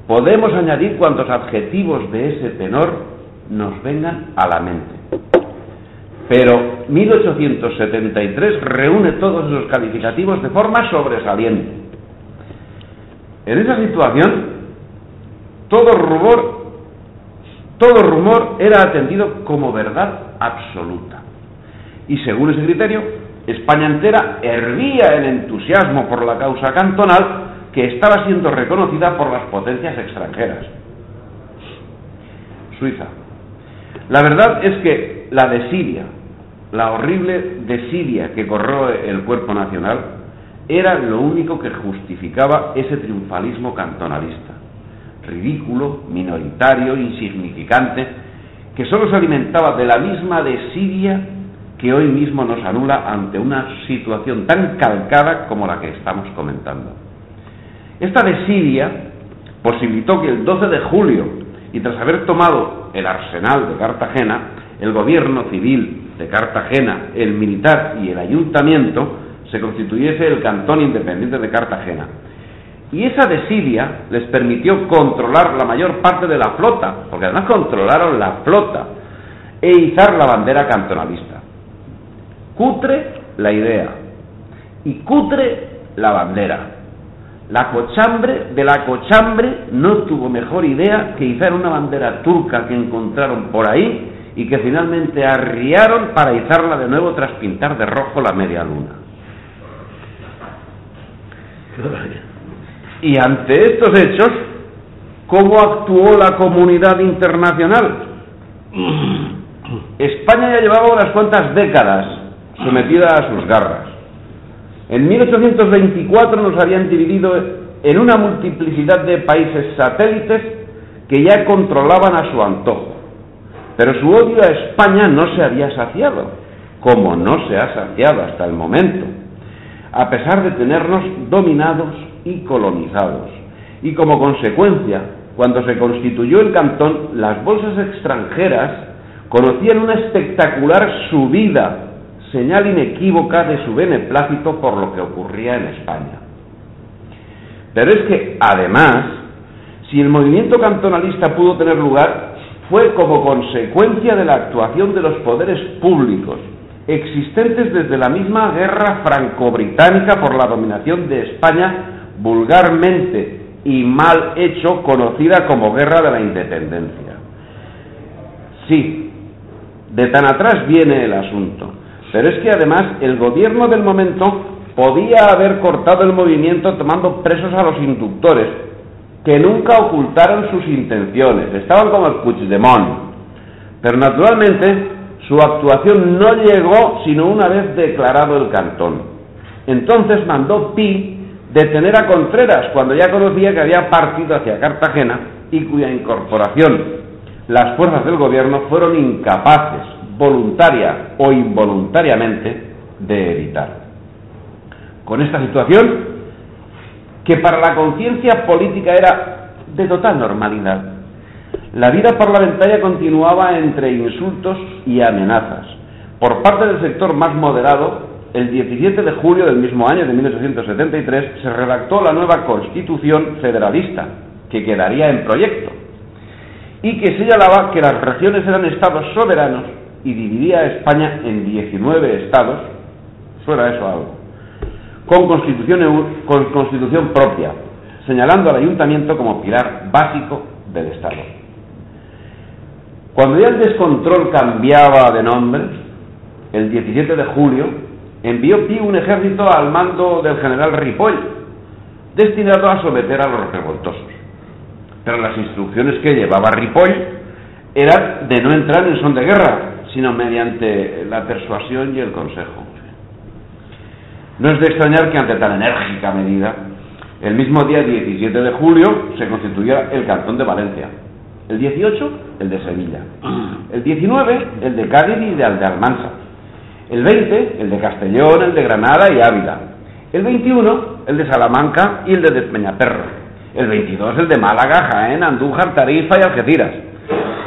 podemos añadir cuantos adjetivos de ese tenor nos vengan a la mente. Pero 1873 reúne todos esos calificativos de forma sobresaliente. En esa situación, todo rumor era atendido como verdad absoluta. Y según ese criterio, España entera hervía en entusiasmo por la causa cantonal, que estaba siendo reconocida por las potencias extranjeras. Suiza. La verdad es que la desidia, la horrible desidia que corroe el cuerpo nacional, era lo único que justificaba ese triunfalismo cantonalista, ridículo, minoritario, insignificante, que solo se alimentaba de la misma desidia que hoy mismo nos anula ante una situación tan calcada como la que estamos comentando. Esta desidia posibilitó que el 12 de julio, y tras haber tomado el arsenal de Cartagena, el gobierno civil de Cartagena, el militar y el ayuntamiento, se constituyese el Cantón Independiente de Cartagena. Y esa desidia les permitió controlar la mayor parte de la flota, porque además controlaron la flota, e izar la bandera cantonalista. Cutre la idea y cutre la bandera. La cochambre de la cochambre no tuvo mejor idea que izar una bandera turca que encontraron por ahí y que finalmente arriaron para izarla de nuevo tras pintar de rojo la media luna. Y ante estos hechos, ¿cómo actuó la comunidad internacional? España ya llevaba unas cuantas décadas sometida a sus garras. En 1824 nos habían dividido en una multiplicidad de países satélites que ya controlaban a su antojo. Pero su odio a España no se había saciado, como no se ha saciado hasta el momento, a pesar de tenernos dominados y colonizados. Y como consecuencia, cuando se constituyó el cantón, las bolsas extranjeras conocían una espectacular subida, señal inequívoca de su beneplácito por lo que ocurría en España. Pero es que, además, si el movimiento cantonalista pudo tener lugar, fue como consecuencia de la actuación de los poderes públicos, existentes desde la misma guerra franco-británica por la dominación de España, vulgarmente y mal hecho conocida como Guerra de la Independencia. Sí, de tan atrás viene el asunto, pero es que además el gobierno del momento podía haber cortado el movimiento tomando presos a los inductores, que nunca ocultaron sus intenciones, estaban como el Puigdemont, pero naturalmente su actuación no llegó sino una vez declarado el cantón. Entonces mandó Pi detener a Contreras cuando ya conocía que había partido hacia Cartagena y cuya incorporación las fuerzas del gobierno fueron incapaces, voluntaria o involuntariamente, de evitar. Con esta situación, que para la conciencia política era de total normalidad, la vida parlamentaria continuaba entre insultos y amenazas. Por parte del sector más moderado, el 17 de julio del mismo año de 1873 se redactó la nueva Constitución federalista, que quedaría en proyecto, y que señalaba que las regiones eran estados soberanos y dividía a España en 19 estados, suena eso algo, con constitución propia, señalando al ayuntamiento como pilar básico del Estado. Cuando ya el descontrol cambiaba de nombre, el 17 de julio, envió Pi un ejército al mando del general Ripoll, destinado a someter a los revoltosos. Pero las instrucciones que llevaba Ripoll eran de no entrar en son de guerra, sino mediante la persuasión y el consejo. No es de extrañar que ante tan enérgica medida, el mismo día 17 de julio se constituyera el Cantón de Valencia, el 18 el de Sevilla, el 19 el de Cádiz y el de Almansa, el 20 el de Castellón, el de Granada y Ávila, el 21 el de Salamanca y el de Despeñaperro, el 22 el de Málaga, Jaén, Andújar, Tarifa y Algeciras,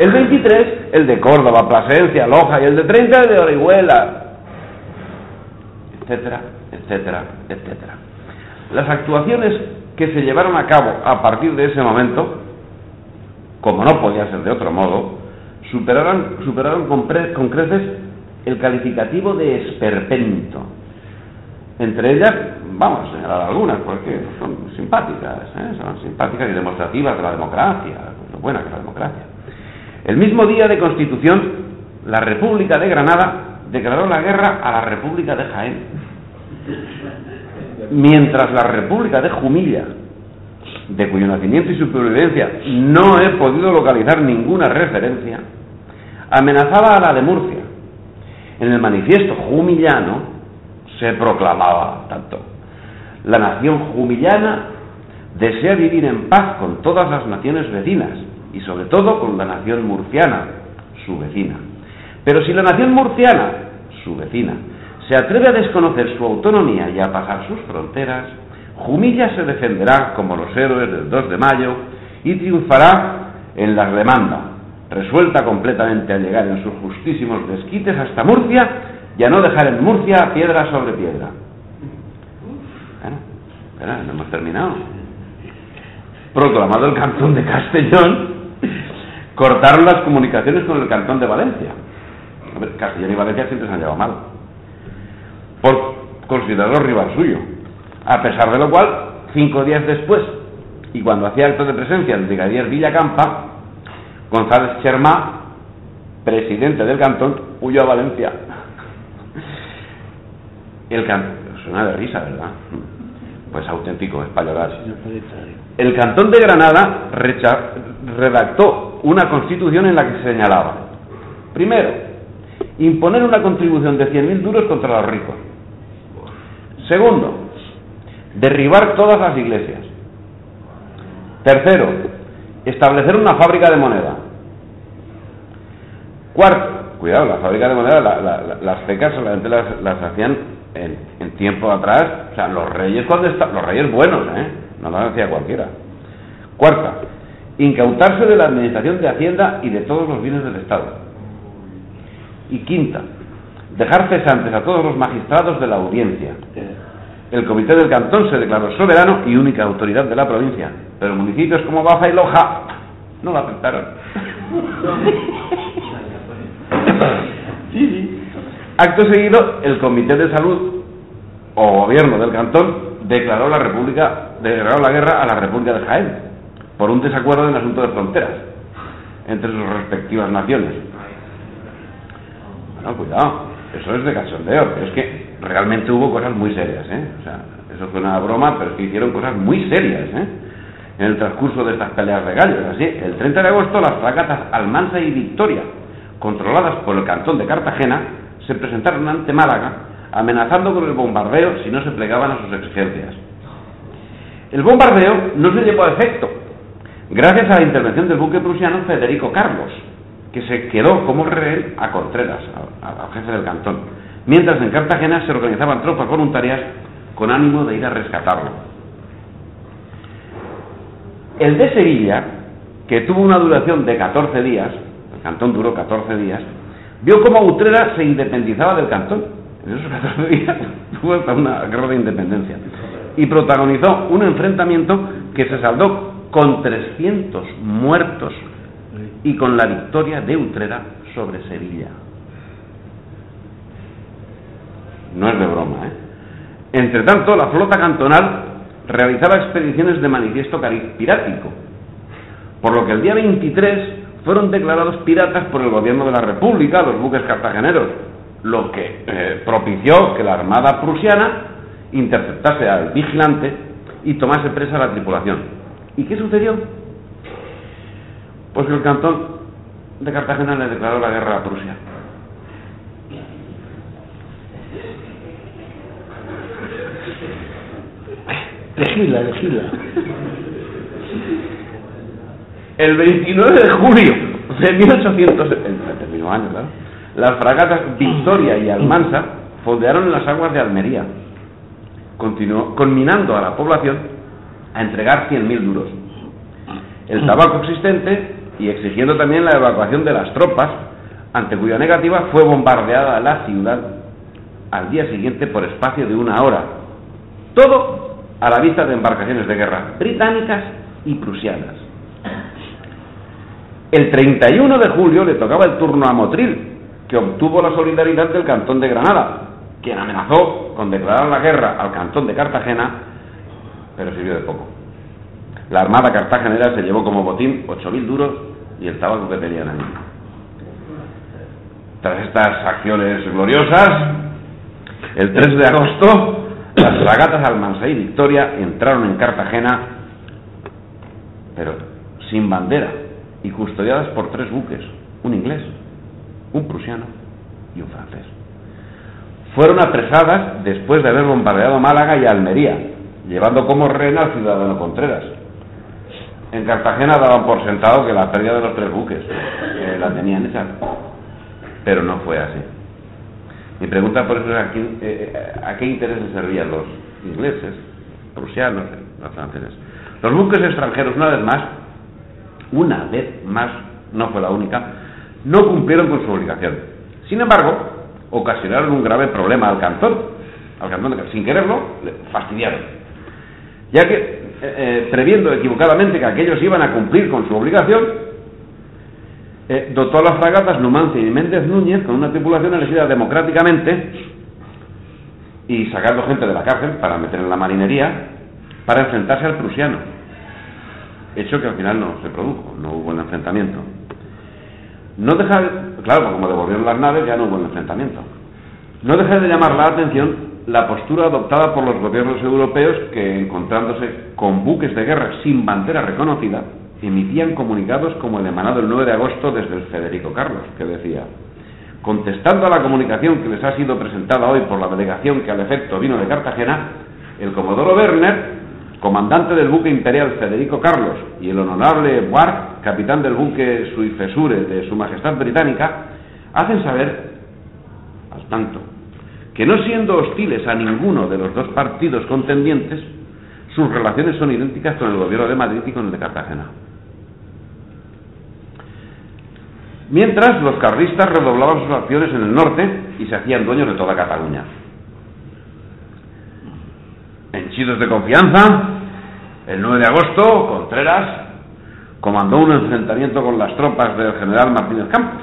el 23 el de Córdoba, Plasencia, Loja y el de 30 el de Orihuela, etcétera, etcétera, etcétera. Las actuaciones que se llevaron a cabo a partir de ese momento, como no podía ser de otro modo, superaron con creces el calificativo de esperpento. Entre ellas, vamos a señalar algunas, porque son simpáticas y demostrativas de la democracia, lo buena que es la democracia. El mismo día de Constitución, la República de Granada declaró la guerra a la República de Jaén, mientras la República de Jumilla, de cuyo nacimiento y supervivencia no he podido localizar ninguna referencia, amenazaba a la de Murcia. En el manifiesto jumillano se proclamaba tanto: la nación jumillana desea vivir en paz con todas las naciones vecinas y sobre todo con la nación murciana, su vecina. Pero si la nación murciana, su vecina, se atreve a desconocer su autonomía y a pasar sus fronteras, Jumilla se defenderá como los héroes del 2 de mayo y triunfará en las demandas, resuelta completamente a llegar en sus justísimos desquites hasta Murcia y a no dejar en Murcia piedra sobre piedra. Bueno, no hemos terminado. Proclamado el cantón de Castellón, cortaron las comunicaciones con el cantón de Valencia. Castellón y Valencia siempre se han llevado mal, por considerarlo rival suyo. A pesar de lo cual, 5 días después, y cuando hacía acto de presencia el brigadier Villacampa, González Chermá, presidente del cantón, huyó a Valencia. El cantón, suena de risa, ¿verdad? Pues auténtico, españolar. El cantón de Granada redactó una constitución en la que se señalaba: primero, imponer una contribución de 100.000 duros contra los ricos. Segundo, derribar todas las iglesias. Tercero, establecer una fábrica de moneda. Cuarto, cuidado, la fábrica de moneda, las pecas solamente las hacían en tiempo atrás, o sea, los reyes los reyes buenos, no las hacía cualquiera. Cuarta, incautarse de la administración de Hacienda y de todos los bienes del Estado. Y quinta, dejar cesantes a todos los magistrados de la audiencia. El comité del cantón se declaró soberano y única autoridad de la provincia, pero municipios como Baza y Loja no lo aceptaron. Sí. Acto seguido, el comité de salud o gobierno del cantón declaró la guerra a la República de Jaén por un desacuerdo en el asunto de fronteras entre sus respectivas naciones. Bueno, cuidado, eso es de cachondeo, pero es que realmente hubo cosas muy serias, O sea, eso fue una broma, pero es que hicieron cosas muy serias, en el transcurso de estas peleas de gallos. Así, el 30 de agosto, las fragatas Almansa y Victoria, controladas por el cantón de Cartagena, se presentaron ante Málaga, amenazando con el bombardeo si no se plegaban a sus exigencias. El bombardeo no se llevó a efecto, gracias a la intervención del buque prusiano Federico Carlos, que se quedó como rehén a Contreras, al jefe del cantón, mientras en Cartagena se organizaban tropas voluntarias con ánimo de ir a rescatarlo. El de Sevilla, que tuvo una duración de 14 días, el cantón duró 14 días, vio cómo Utrera se independizaba del cantón. En esos 14 días tuvo hasta una guerra de independencia y protagonizó un enfrentamiento que se saldó con 300 muertos y con la victoria de Utrera sobre Sevilla. No es de broma, Entre tanto, la flota cantonal realizaba expediciones de manifiesto pirático, por lo que el día 23 fueron declarados piratas por el gobierno de la República los buques cartageneros, lo que propició que la armada prusiana interceptase al vigilante y tomase presa a la tripulación. ¿Y qué sucedió? Pues que el cantón de Cartagena le declaró la guerra a Prusia. Legila. El 29 de julio de 1870, terminó año, claro, las fragatas Victoria y Almansa fondearon en las aguas de Almería, conminando a la población a entregar 100.000 duros, el tabaco existente, y exigiendo también la evacuación de las tropas, ante cuya negativa fue bombardeada la ciudad al día siguiente por espacio de 1 hora. Todo a la vista de embarcaciones de guerra británicas y prusianas. El 31 de julio le tocaba el turno a Motril, que obtuvo la solidaridad del cantón de Granada, quien amenazó con declarar la guerra al cantón de Cartagena, pero sirvió de poco. La armada cartagenera se llevó como botín 8.000 duros y el tabaco que tenían allí. Tras estas acciones gloriosas, el 3 de agosto, las fragatas Almansa y Victoria entraron en Cartagena, pero sin bandera y custodiadas por 3 buques, un inglés, un prusiano y un francés. Fueron apresadas después de haber bombardeado Málaga y Almería, llevando como rehén al ciudadano Contreras. En Cartagena daban por sentado que la pérdida de los 3 buques la tenían hecha, pero no fue así. Mi pregunta por eso es ¿a qué intereses servían los ingleses, prusianos, los franceses? Los buques extranjeros, una vez más, no fue la única, no cumplieron con su obligación. Sin embargo, ocasionaron un grave problema al cantón sin quererlo, le fastidiaron, ya que, previendo equivocadamente que aquellos iban a cumplir con su obligación, dotó a las fragatas Numancia y Méndez Núñez con una tripulación elegida democráticamente y sacando gente de la cárcel para meter en la marinería para enfrentarse al prusiano, hecho que al final no se produjo, no hubo el enfrentamiento. Claro, como devolvieron las naves ya no hubo el enfrentamiento. No deja de llamar la atención la postura adoptada por los gobiernos europeos que, encontrándose con buques de guerra sin bandera reconocida, emitían comunicados como el emanado el 9 de agosto desde el Federico Carlos, que decía: contestando a la comunicación que les ha sido presentada hoy por la delegación que al efecto vino de Cartagena, el comodoro Werner, comandante del buque imperial Federico Carlos, y el honorable Ward, capitán del buque Suifesure de Su Majestad Británica, hacen saber, al tanto, que no siendo hostiles a ninguno de los 2 partidos contendientes, sus relaciones son idénticas con el gobierno de Madrid y con el de Cartagena. Mientras, los carlistas redoblaban sus acciones en el norte y se hacían dueños de toda Cataluña. Henchidos de confianza, el 9 de agosto, Contreras comandó un enfrentamiento con las tropas del general Martínez Campos.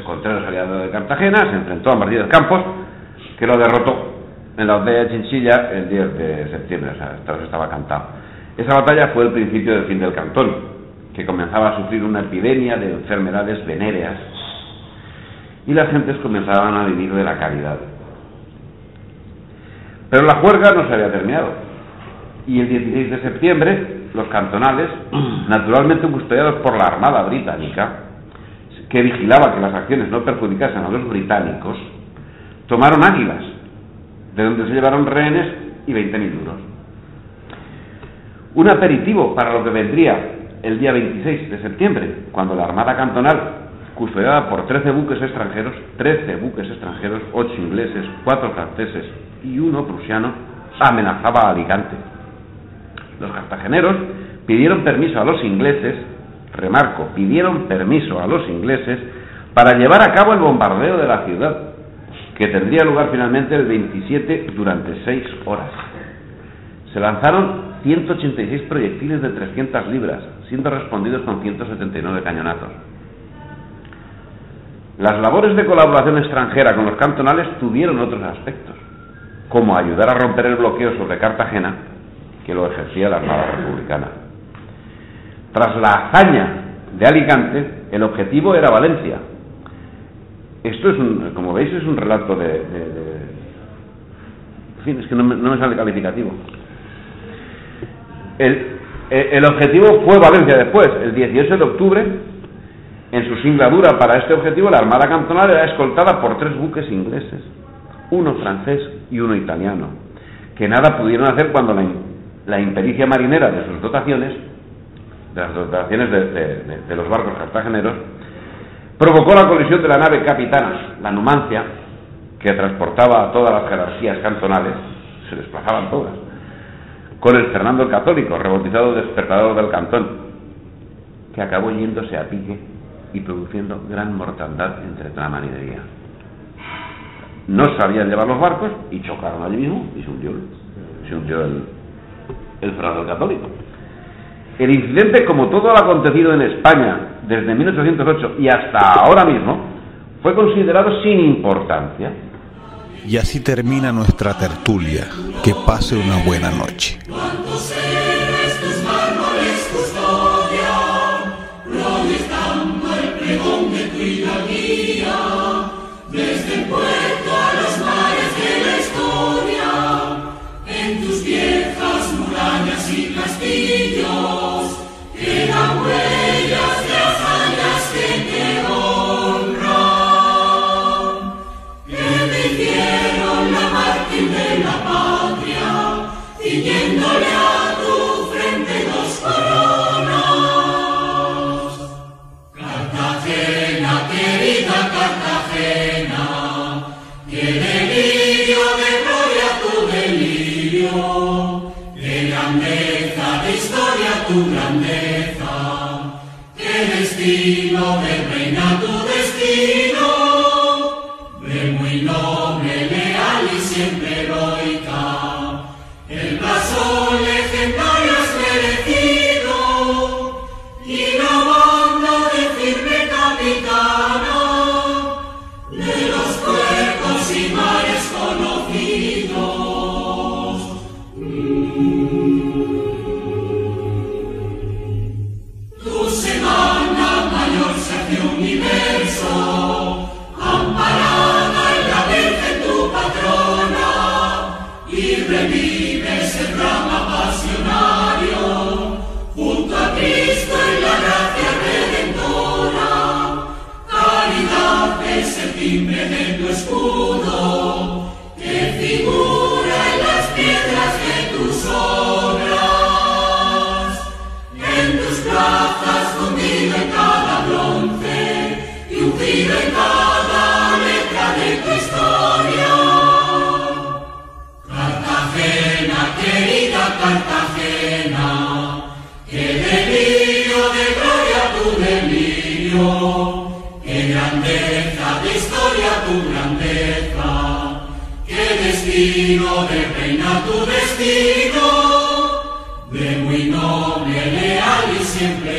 Contreras, aliado de Cartagena, se enfrentó a Martínez Campos, que lo derrotó en la batalla de Chinchilla el 10 de septiembre, o sea, esto estaba cantado. Esa batalla fue el principio del fin del cantón, que comenzaba a sufrir una epidemia de enfermedades venéreas y las gentes comenzaban a vivir de la caridad. Pero la juerga no se había terminado y el 16 de septiembre los cantonales, naturalmente custodiados por la Armada Británica, que vigilaba que las acciones no perjudicasen a los británicos, tomaron Águilas, de donde se llevaron rehenes y 20.000 duros. Un aperitivo para lo que vendría el día 26 de septiembre, cuando la Armada Cantonal, custodiada por 13 buques extranjeros, 8 ingleses, 4 franceses y 1 prusiano, amenazaba a Alicante. Los cartageneros pidieron permiso a los ingleses, pidieron permiso a los ingleses para llevar a cabo el bombardeo de la ciudad, que tendría lugar finalmente el 27 durante 6 horas. Se lanzaron 186 proyectiles de 300 libras, siendo respondidos con 179 cañonazos. Las labores de colaboración extranjera con los cantonales tuvieron otros aspectos, como ayudar a romper el bloqueo sobre Cartagena, que lo ejercía la Armada Republicana. Tras la hazaña de Alicante, el objetivo era Valencia. Esto es como veis, es un relato en fin, es que no me sale calificativo. El objetivo fue Valencia después. El 18 de octubre, en su singladura para este objetivo, la Armada Cantonal era escoltada por 3 buques ingleses, 1 francés y 1 italiano, que nada pudieron hacer cuando la impericia marinera de sus dotaciones, de las dotaciones de los barcos cartageneros, provocó la colisión de la nave capitana, la Numancia, que transportaba a todas las jerarquías cantonales, se desplazaban todas, con el Fernando el Católico, rebautizado despertador del cantón, que acabó yéndose a pique y produciendo gran mortandad entre la marinería. No sabían llevar los barcos y chocaron allí mismo y se hundió el Fernando el Católico. El incidente, como todo lo acontecido en España desde 1808 y hasta ahora mismo, fue considerado sin importancia. Y así termina nuestra tertulia. Que pase una buena noche. Desde el puerto a los mares de la historia, en tus viejas murallas y castillos, quedan huellas de hazañas que te honran, que te hicieron la mártir de la patria, ciñéndole a tu frente dos coronas. Cartagena, querida Cartagena, qué delirio de gloria tu delirio, de grandeza, de historia tu grandeza, qué destino de reina tu destino, de muy noble, leal y siempre heroica, el blasón legendario has merecido, y la banda de firme capitana, de los puertos y mares conocidos. Tu semana mayor se hace universo, amparada en la Virgen tu patrona, y revives el drama pasionario, junto a Cristo en la gracia redentora. Caridad es el timbre de tu escudo, que figura en las piedras de tus obras. En tus plazas fundido en cada bronce y ungido en cada letra de tu historia. Cartagena, querida Cartagena, qué delirio de gloria tu delirio, qué grandeza de historia tu grandeza, qué destino de reina tu destino, de muy noble, leal y siempre